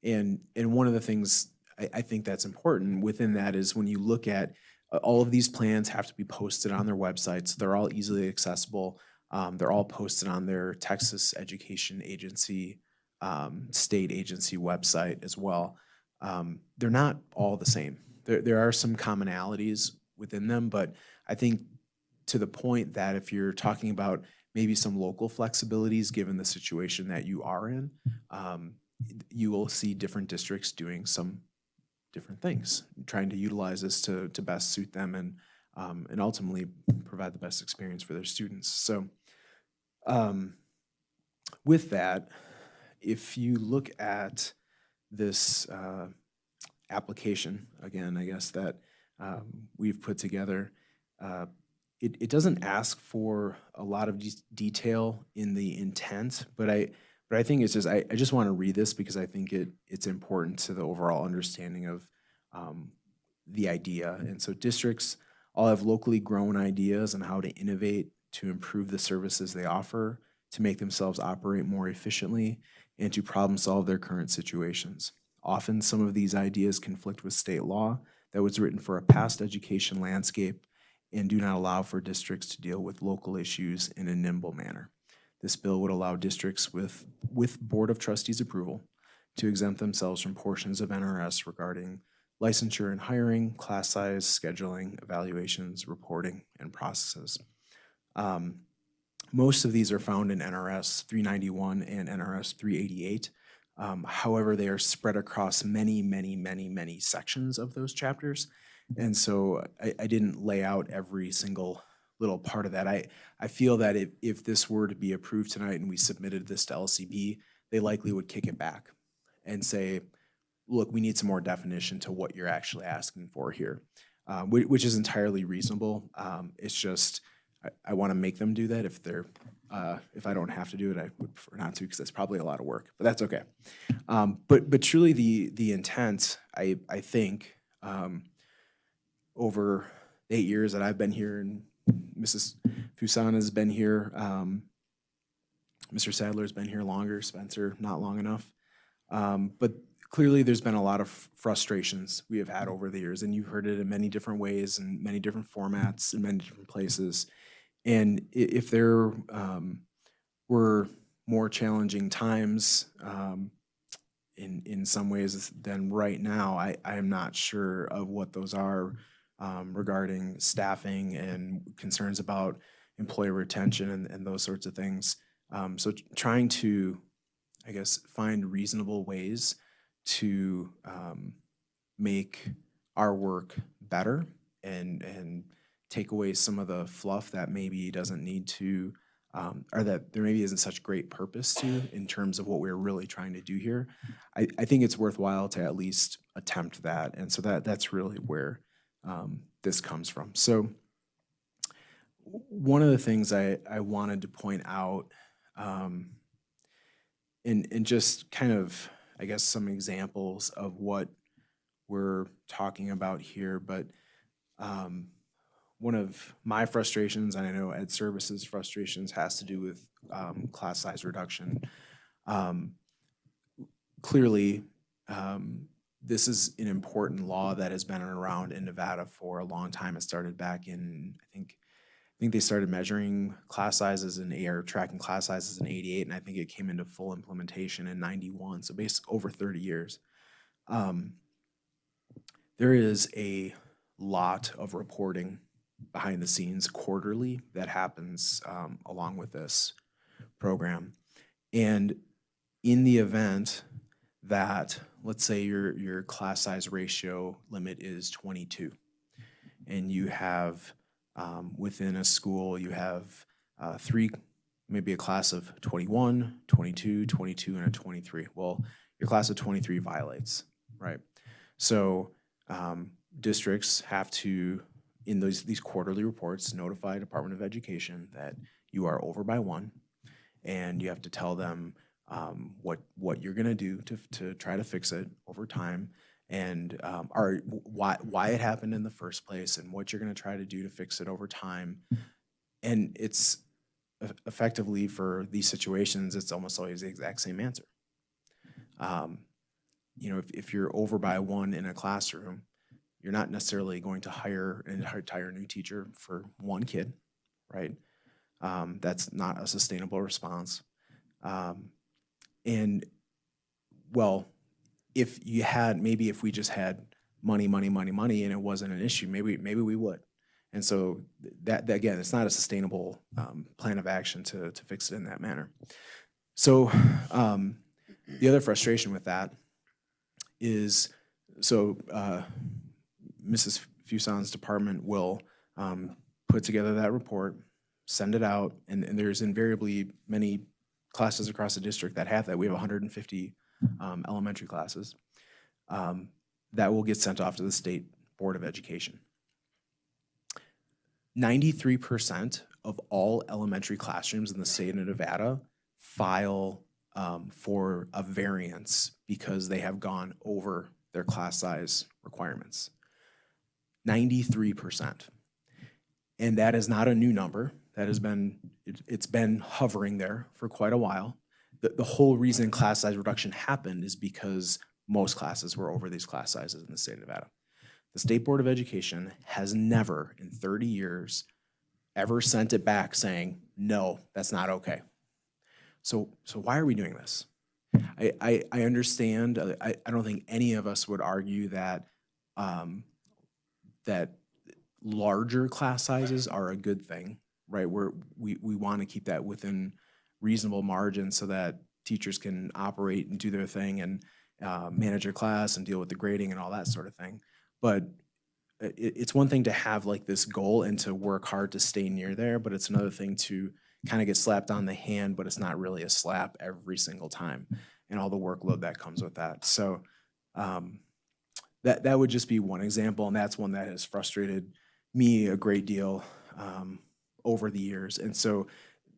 And one of the things I think that's important within that is when you look at all of these plans have to be posted on their websites. They're all easily accessible. They're all posted on their Texas Education Agency, state agency website as well. They're not all the same. There are some commonalities within them, but I think to the point that if you're talking about maybe some local flexibilities given the situation that you are in, you will see different districts doing some different things, trying to utilize this to best suit them and ultimately provide the best experience for their students. So with that, if you look at this application, again, I guess that we've put together, it doesn't ask for a lot of detail in the intent, but I think it's just, I just want to read this because I think it's important to the overall understanding of the idea. And so districts all have locally grown ideas on how to innovate to improve the services they offer, to make themselves operate more efficiently, and to problem solve their current situations. Often some of these ideas conflict with state law that was written for a past education landscape and do not allow for districts to deal with local issues in a nimble manner. This bill would allow districts with Board of Trustees approval to exempt themselves from portions of NRS regarding licensure and hiring, class size, scheduling, evaluations, reporting, and processes. Most of these are found in NRS 391 and NRS 388. However, they are spread across many, many, many, many sections of those chapters. And so I didn't lay out every single little part of that. I feel that if this were to be approved tonight and we submitted this to LCB, they likely would kick it back and say, look, we need some more definition to what you're actually asking for here, which is entirely reasonable. It's just, I want to make them do that if I don't have to do it, I would prefer not to, because that's probably a lot of work, but that's okay. But truly the intent, I think, over the 8 years that I've been here, and Mrs. Fusan has been here, Mr. Sadler's been here longer, Spencer not long enough. But clearly there's been a lot of frustrations we have had over the years, and you've heard it in many different ways and many different formats in many different places. And if there were more challenging times in some ways than right now, I am not sure of what those are regarding staffing and concerns about employee retention and those sorts of things. So trying to, I guess, find reasonable ways to make our work better and take away some of the fluff that maybe doesn't need to, or that there maybe isn't such great purpose to in terms of what we're really trying to do here. I think it's worthwhile to at least attempt that. And so that's really where this comes from. So one of the things I wanted to point out, and just kind of, I guess, some examples of what we're talking about here, but one of my frustrations, and I know Ed Services frustrations, has to do with class size reduction. Clearly, this is an important law that has been around in Nevada for a long time. It started back in, I think they started measuring class sizes or tracking class sizes in '88, and I think it came into full implementation in '91, so basically over 30 years. There is a lot of reporting behind the scenes quarterly that happens along with this program. And in the event that, let's say your class size ratio limit is 22, and you have within a school, you have maybe a class of 21, 22, 22, and a 23. Well, your class of 23 violates, right? So districts have to, in these quarterly reports, notify Department of Education that you are over by 1, and you have to tell them what you're going to do to try to fix it over time, and why it happened in the first place, and what you're going to try to do to fix it over time. And it's effectively, for these situations, it's almost always the exact same answer. If you're over by 1 in a classroom, you're not necessarily going to hire an entire new teacher for 1 kid, right? That's not a sustainable response. And well, if we just had money, and it wasn't an issue, maybe we would. And so that again, it's not a sustainable plan of action to fix it in that manner. So the other frustration with that is, Mrs. Fusan's department will put together that report, send it out, and there's invariably many classes across the district that have that. We have 150 elementary classes that will get sent off to the State Board of Education. 93% of all elementary classrooms in the state of Nevada file for a variance because they have gone over their class size requirements. 93%. And that is not a new number. It's been hovering there for quite a while. The whole reason class size reduction happened is because most classes were over these class sizes in the state of Nevada. The State Board of Education has never in 30 years ever sent it back saying, no, that's not okay. So why are we doing this? I understand, I don't think any of us would argue that that larger class sizes are a good thing, right? We want to keep that within reasonable margins so that teachers can operate and do their thing and manage their class and deal with the grading and all that sort of thing. But it's one thing to have like this goal and to work hard to stay near there, but it's another thing to kind of get slapped on the hand, but it's not really a slap every single time, and all the workload that comes with that. So that would just be one example, and that's one that has frustrated me a great deal over the years. And so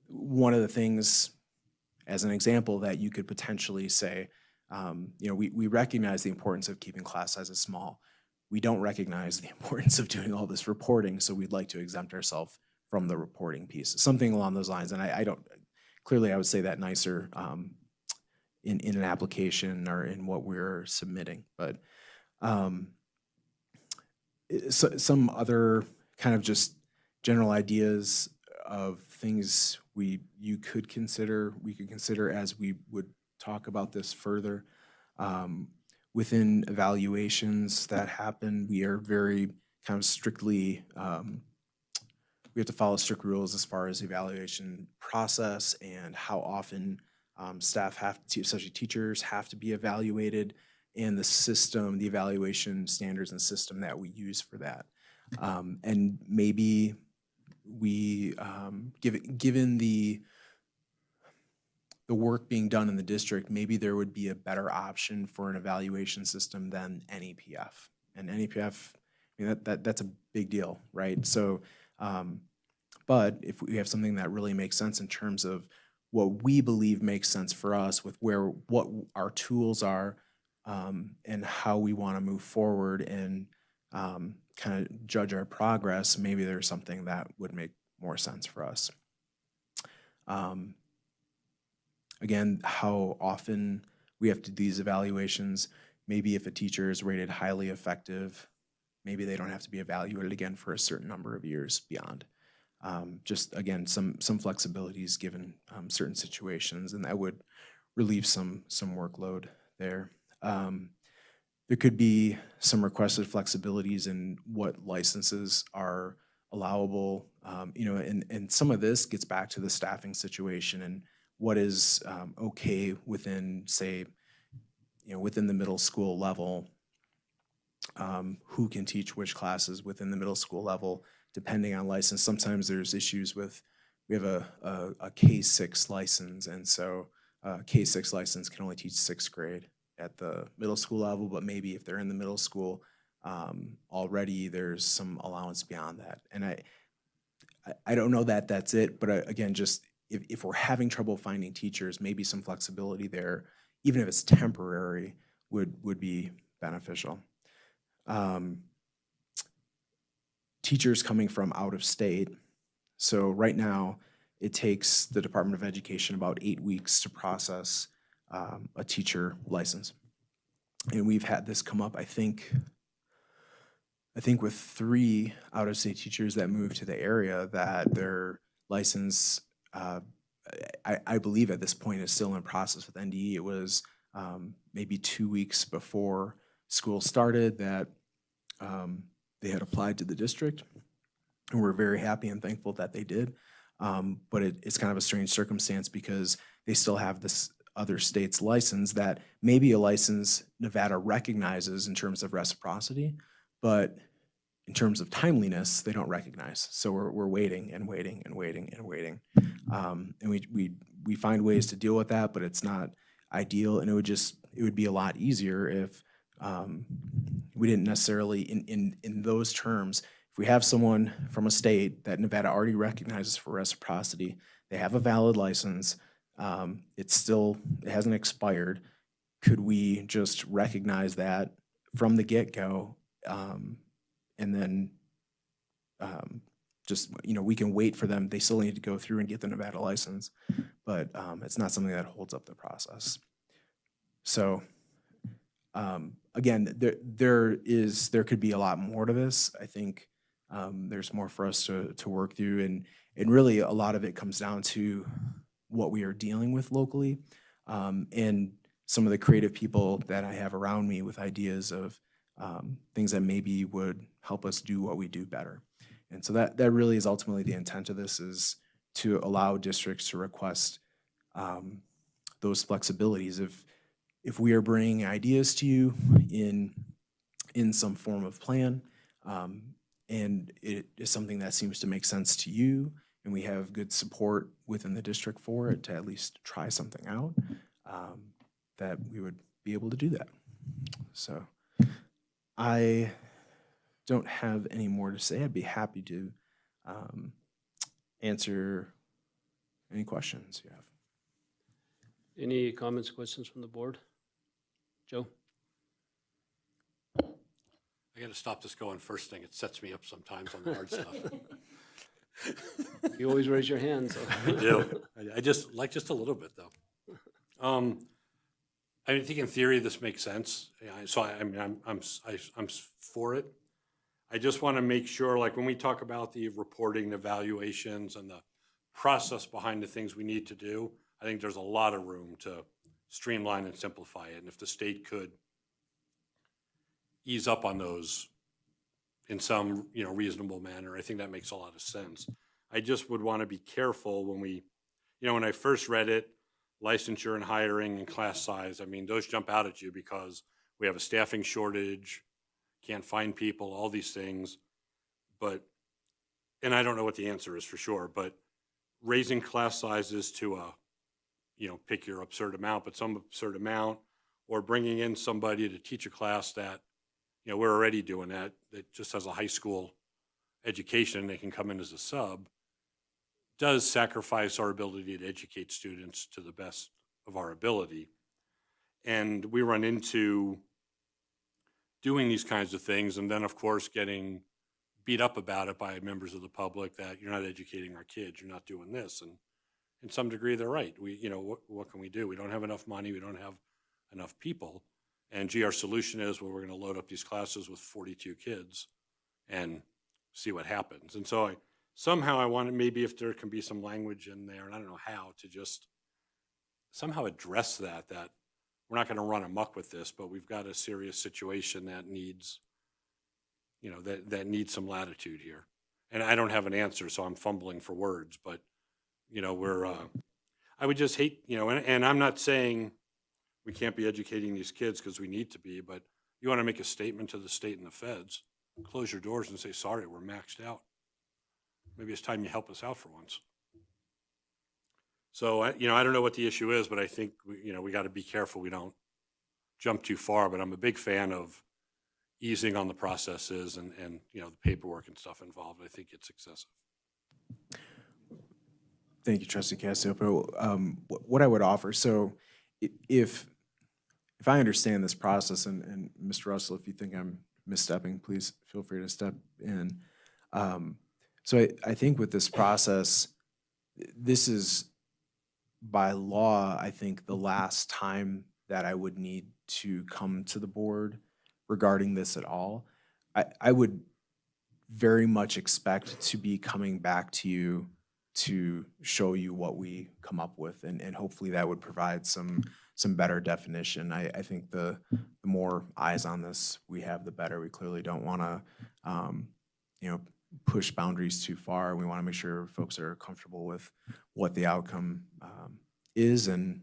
one of the things, as an example, that you could potentially say, we recognize the importance of keeping class sizes small. We don't recognize the importance of doing all this reporting, so we'd like to exempt ourselves from the reporting piece, something along those lines. And I don't, clearly I would say that nicer in an application or in what we're submitting. But some other kind of just general ideas of things we could consider as we would talk about this further. Within evaluations that happen, we are very kind of strictly, we have to follow strict rules as far as evaluation process and how often staff have to, especially teachers, have to be evaluated, and the system, the evaluation standards and system that we use for that. And maybe we, given the work being done in the district, maybe there would be a better option for an evaluation system than NEPF. And NEPF, I mean, that's a big deal, right? So, but if we have something that really makes sense in terms of what we believe makes sense for us with what our tools are, and how we want to move forward and kind of judge our progress, maybe there's something that would make more sense for us. Again, how often we have to do these evaluations. Maybe if a teacher is rated highly effective, maybe they don't have to be evaluated again for a certain number of years beyond. Just again, some flexibilities given certain situations, and that would relieve some workload there. There could be some requested flexibilities in what licenses are allowable, and some of this gets back to the staffing situation and what is okay within, say, within the middle school level, who can teach which classes within the middle school level, depending on license. Sometimes there's issues with, we have a K-6 license, and so a K-6 license can only teach 6th grade at the middle school level, but maybe if they're in the middle school already, there's some allowance beyond that. And I don't know that that's it, but again, just if we're having trouble finding teachers, maybe some flexibility there, even if it's temporary, would be beneficial. Teachers coming from out of state. So right now, it takes the Department of Education about 8 weeks to process a teacher license. And we've had this come up, I think with 3 out-of-state teachers that moved to the area, that their license, I believe at this point, is still in process with NDE. It was maybe 2 weeks before school started that they had applied to the district, and we're very happy and thankful that they did. But it's kind of a strange circumstance because they still have this other state's license that maybe a license Nevada recognizes in terms of reciprocity, but in terms of timeliness, they don't recognize. So we're waiting and waiting and waiting and waiting. And we find ways to deal with that, but it's not ideal. And it would be a lot easier if we didn't necessarily, in those terms, if we have someone from a state that Nevada already recognizes for reciprocity, they have a valid license, it hasn't expired, could we just recognize that from the get-go, and then we can wait for them. They still need to go through and get the Nevada license, but it's not something that holds up the process. So again, there could be a lot more to this. I think there's more for us to work through, and really a lot of it comes down to what we are dealing with locally, and some of the creative people that I have around me with ideas of things that maybe would help us do what we do better. And so that really is ultimately the intent of this, is to allow districts to request those flexibilities. If we are bringing ideas to you in some form of plan, and it is something that seems to make sense to you, and we have good support within the district for it to at least try something out, that we would be able to do that. So I don't have any more to say. I'd be happy to answer any questions you have. Any comments, questions from the board? Joe? I got to stop this going first thing. It sets me up sometimes on the hard stuff. You always raise your hand, so. I do. I just like just a little bit though. I think in theory this makes sense. Yeah, so I mean I'm for it. I just want to make sure, like when we talk about the reporting, evaluations, and the process behind the things we need to do, I think there's a lot of room to streamline and simplify it. And if the state could ease up on those in some, reasonable manner, I think that makes a lot of sense. I just would want to be careful when we, when I first read it, licensure and hiring and class size, I mean, those jump out at you because we have a staffing shortage, can't find people, all these things. But, and I don't know what the answer is for sure, but raising class sizes to a, pick your absurd amount, but some absurd amount, or bringing in somebody to teach a class that, we're already doing that just has a high school education, they can come in as a sub, does sacrifice our ability to educate students to the best of our ability. And we run into doing these kinds of things and then of course getting beat up about it by members of the public that you're not educating our kids, you're not doing this. And in some degree they're right. We, what can we do? We don't have enough money, we don't have enough people. And our solution is, well, we're gonna load up these classes with 42 kids and see what happens. And so somehow I wanted, maybe if there can be some language in there, and I don't know how, to just somehow address that we're not going to run amok with this, but we've got a serious situation that needs, that needs some latitude here. And I don't have an answer, so I'm fumbling for words, but, I would just hate, and I'm not saying we can't be educating these kids because we need to be, but you want to make a statement to the state and the feds, close your doors and say, sorry, we're maxed out. Maybe it's time you help us out for once. So, I don't know what the issue is, but I think, we got to be careful we don't jump too far. But I'm a big fan of easing on the processes and the paperwork and stuff involved. I think it's excessive. Thank you, Trustee Cassiopo. What I would offer, so if I understand this process, and Mr. Russell, if you think I'm misstepping, please feel free to step in. So I think with this process, this is by law, I think the last time that I would need to come to the board regarding this at all. I would very much expect to be coming back to you to show you what we come up with, and hopefully that would provide some better definition. I think the more eyes on this we have, the better. We clearly don't want to, push boundaries too far. We want to make sure folks are comfortable with what the outcome is, and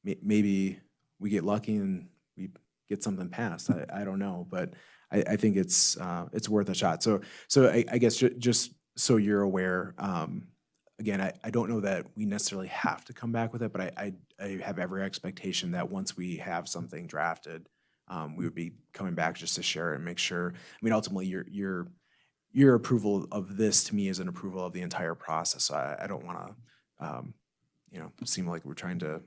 maybe we get lucky and we get something passed. I don't know, but I think it's worth a shot. So I guess just so you're aware, again, I don't know that we necessarily have to come back with it, but I have every expectation that once we have something drafted, we would be coming back just to share it and make sure. I mean, ultimately, your approval of this to me is an approval of the entire process. So I don't want to, seem like we're trying to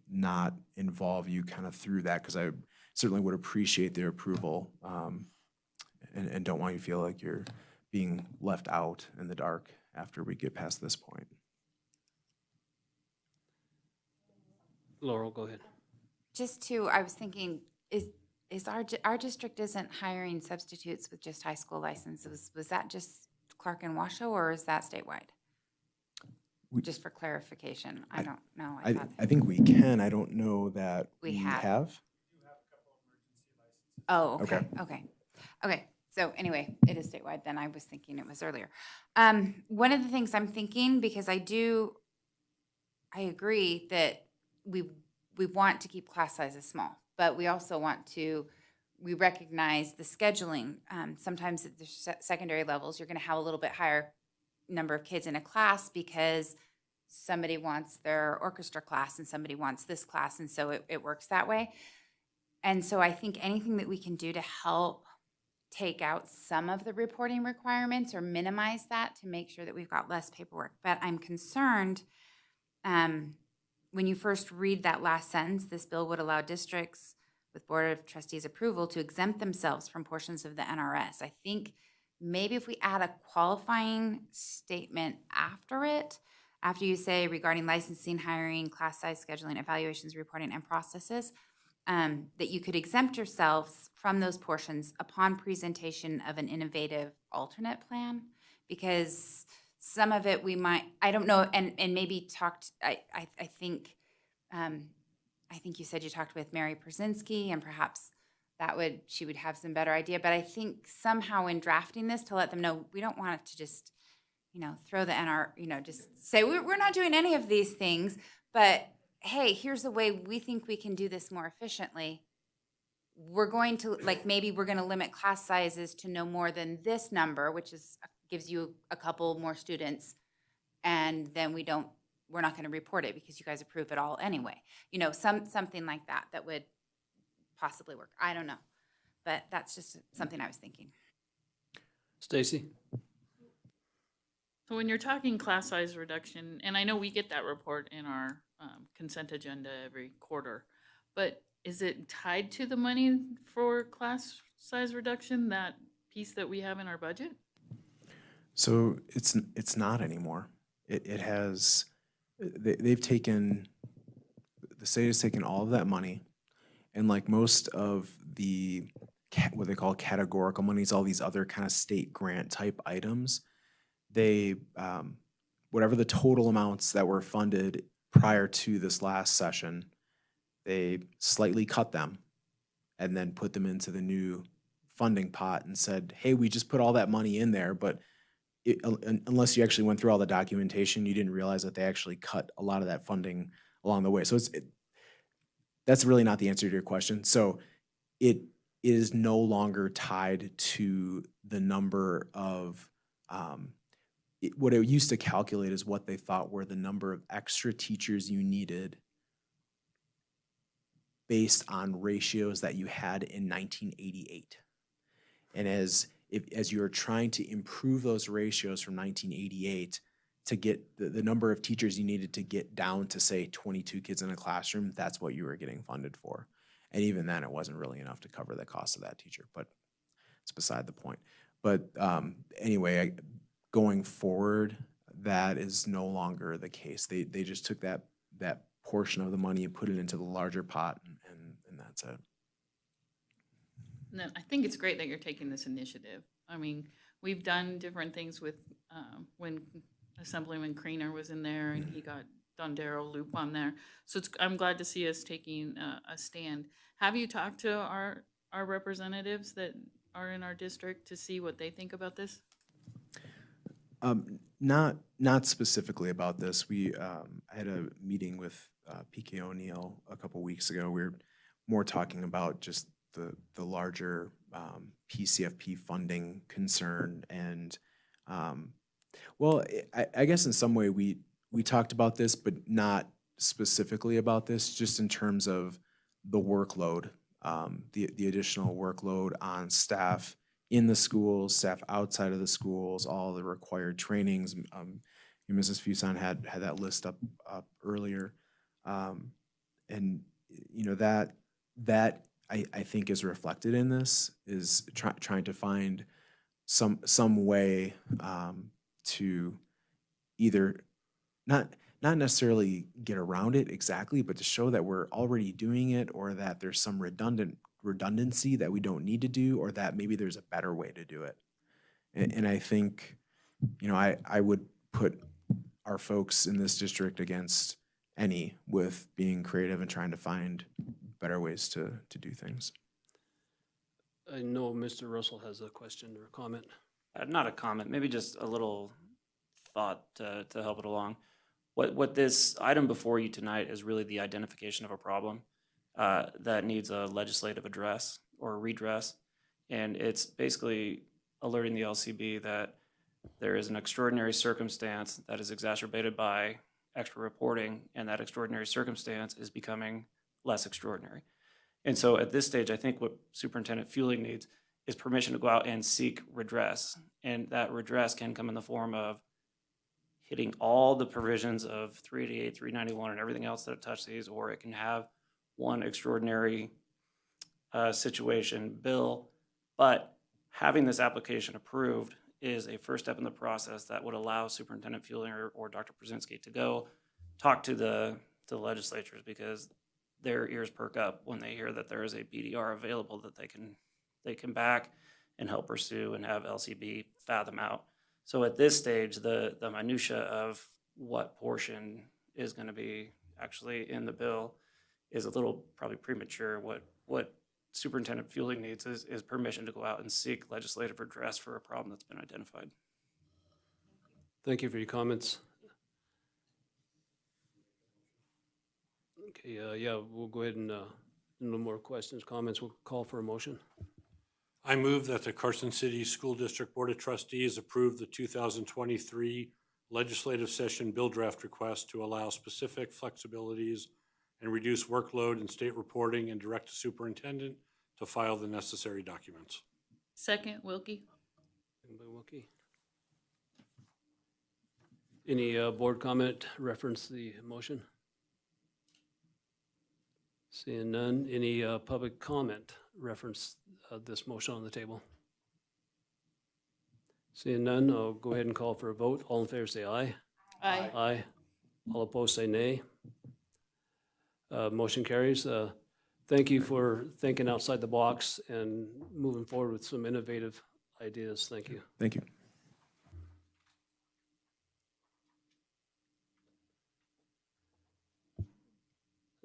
not involve you kind of through that, because I certainly would appreciate their approval, and don't want you to feel like you're being left out in the dark after we get past this point. Laurel, go ahead. I was thinking, is our district isn't hiring substitutes with just high school licenses. Was that just Clark and Washoe, or is that statewide? Just for clarification, I don't know. I think we can. I don't know that We we have. have. Oh, okay, Okay. okay. Okay, so anyway, it is statewide then. I was thinking it was earlier. One of the things I'm thinking, because I agree that we want to keep class sizes small, but we also we recognize the scheduling. Sometimes at the secondary levels, you're gonna have a little bit higher number of kids in a class because somebody wants their orchestra class and somebody wants this class, and so it works that way. And so I think anything that we can do to help take out some of the reporting requirements or minimize that to make sure that we've got less paperwork. But I'm concerned, when you first read that last sentence, this bill would allow districts with Board of Trustees approval to exempt themselves from portions of the NRS. I think maybe if we add a qualifying statement after it, after you say regarding licensing, hiring, class size, scheduling, evaluations, reporting, and processes, that you could exempt yourselves from those portions upon presentation of an innovative alternate plan, because some of it we might, I don't know, and maybe talked, I think, I think you said you talked with Mary Przinski, and perhaps she would have some better idea, but I think somehow in drafting this to let them know, we don't want it to just, throw the NR, just say, we're not doing any of these things, but hey, here's the way we think we can do this more efficiently. We're going to, maybe we're going to limit class sizes to no more than this number, which gives you a couple more students, and then we're not going to report it because you guys approve it all anyway. Something like that would possibly work. I don't know, but that's just something I was thinking. Stacy? So when you're talking class size reduction, and I know we get that report in our consent agenda every quarter, but is it tied to the money for class size reduction, that piece that we have in our budget? So it's not anymore. It has, they've taken, the state has taken all of that money, and like most of the, what they call categorical monies, all these other kind of state grant type items, they, whatever the total amounts that were funded prior to this last session, they slightly cut them and then put them into the new funding pot and said, hey, we just put all that money in there, but unless you actually went through all the documentation, you didn't realize that they actually cut a lot of that funding along the way. So that's really not the answer to your question. So it is no longer tied to the number of, what it used to calculate is what they thought were the number of extra teachers you needed based on ratios that you had in 1988. And as you are trying to improve those ratios from 1988 to get the number of teachers you needed to get down to, say, 22 kids in a classroom, that's what you were getting funded for. And even then, it wasn't really enough to cover the cost of that teacher, but it's beside the point. But anyway, going forward, that is no longer the case. They just took that portion of the money and put it into the larger pot, and that's it. And then I think it's great that you're taking this initiative. I mean, we've done different things with, when Assemblyman Creener was in there and he got Dondero Loop on there. So I'm glad to see us taking a stand. Have you talked to our representatives that are in our district to see what they think about this? Not specifically about this. I had a meeting with PK O'Neill a couple weeks ago. We were more talking about just the larger PCFP funding concern, and well, I guess in some way we talked about this, but not specifically about this, just in terms of the workload, the additional workload on staff in the schools, staff outside of the schools, all the required trainings. Mrs. Fuson had that list up earlier, and that I think is reflected in this, is trying to find some way to either not necessarily get around it exactly, but to show that we're already doing it, or that there's some redundancy that we don't need to do, or that maybe there's a better way to do it. And I think, I would put our folks in this district against any with being creative and trying to find better ways to do things. I know Mr. Russell has a question or a comment. Not a comment, maybe just a little thought to help it along. What this item before you tonight is really the identification of a problem that needs a legislative address or redress. And it's basically alerting the LCB that there is an extraordinary circumstance that is exacerbated by extra reporting, and that extraordinary circumstance is becoming less extraordinary. And so at this stage, I think what Superintendent Fueling needs is permission to go out and seek redress. And that redress can come in the form of hitting all the provisions of 388, 391, and everything else that touch these, or it can have one extraordinary situation bill. But having this application approved is a first step in the process that would allow Superintendent Fielding or Dr. Brzezinski to go talk to the legislatures, because their ears perk up when they hear that there is a PDR available that they can back and help pursue and have LCB fathom out. So at this stage, the minutia of what portion is going to be actually in the bill is a little probably premature. What Superintendent Fielding needs is permission to go out and seek legislative redress for a problem that's been identified. Thank you for your comments. Okay, yeah, we'll go ahead and, no more questions, comments, we'll call for a motion. I move that the Carson City School District Board of Trustees approve the 2023 legislative session bill draft request to allow specific flexibilities and reduce workload in state reporting, and direct the superintendent to file the necessary documents. Second, Wilkie. Second by Wilkie. Any board comment reference the motion? Seeing none, any public comment reference this motion on the table? Seeing none, I'll go ahead and call for a vote. All in favor say aye. Aye. Aye. All opposed say nay. Motion carries. Thank you for thinking outside the box and moving forward with some innovative ideas. Thank you. Thank you.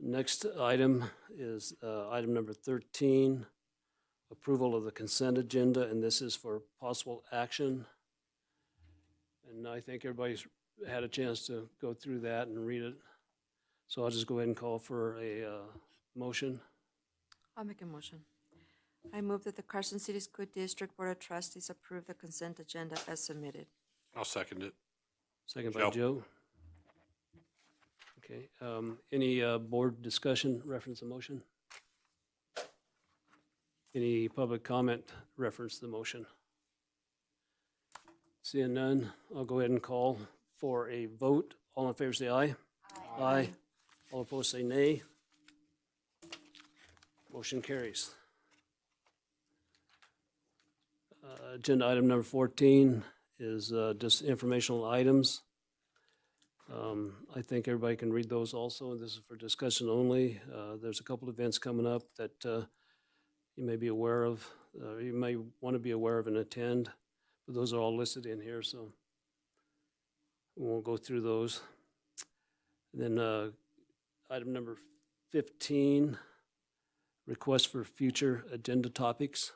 Next item is item number 13, approval of the consent agenda, and this is for possible action. And I think everybody's had a chance to go through that and read it. So I'll just go ahead and call for a motion. I'll make a motion. I move that the Carson City School District Board of Trustees approve the consent agenda as submitted. I'll second it. Second by Joe. Okay, any board discussion reference the motion? Any public comment reference the motion? Seeing none, I'll go ahead and call for a vote. All in favor say aye. Aye. Aye. All opposed say nay. Motion carries. Agenda item number 14 is just informational items. I think everybody can read those also. This is for discussion only. There's a couple events coming up that you may be aware of, you may want to be aware of and attend, but those are all listed in here, so we won't go through those. Then item number 15, request for future agenda topics.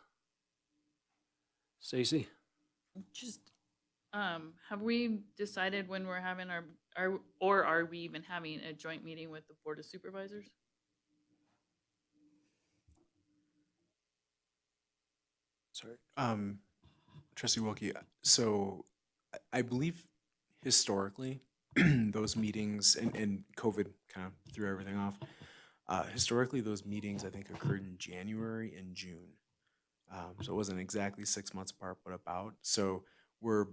Stacy? Just, have we decided when we're having or are we even having a joint meeting with the Board of Supervisors? Sorry. Trustee Wilkie, so I believe historically, those meetings, and COVID kind of threw everything off. Historically, those meetings, I think, occurred in January and June. So it wasn't exactly 6 months apart, but about. So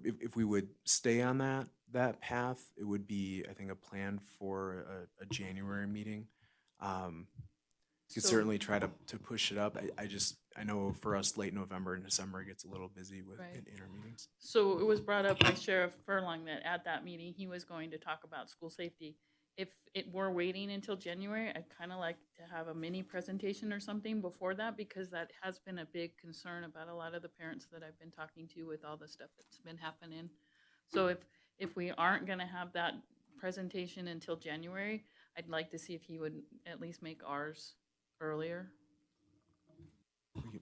if we would stay on that path, it would be, I think, a plan for a January meeting. You could certainly try to push it up. I know for us, late November and December, it gets a little busy with inter meetings. So it was brought up by Sheriff Furlong that at that meeting, he was going to talk about school safety. If we're waiting until January, I'd kind of like to have a mini presentation or something before that, because that has been a big concern about a lot of the parents that I've been talking to with all the stuff that's been happening. So if we aren't going to have that presentation until January, I'd like to see if he would at least make ours earlier.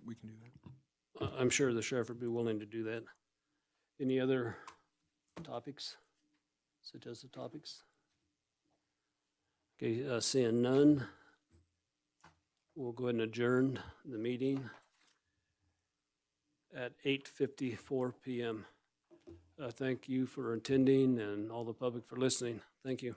We can do that. I'm sure the sheriff would be willing to do that. Any other topics, suggested topics? Okay, seeing none, we'll go ahead and adjourn the meeting at 8:54 p.m. Thank you for attending and all the public for listening. Thank you.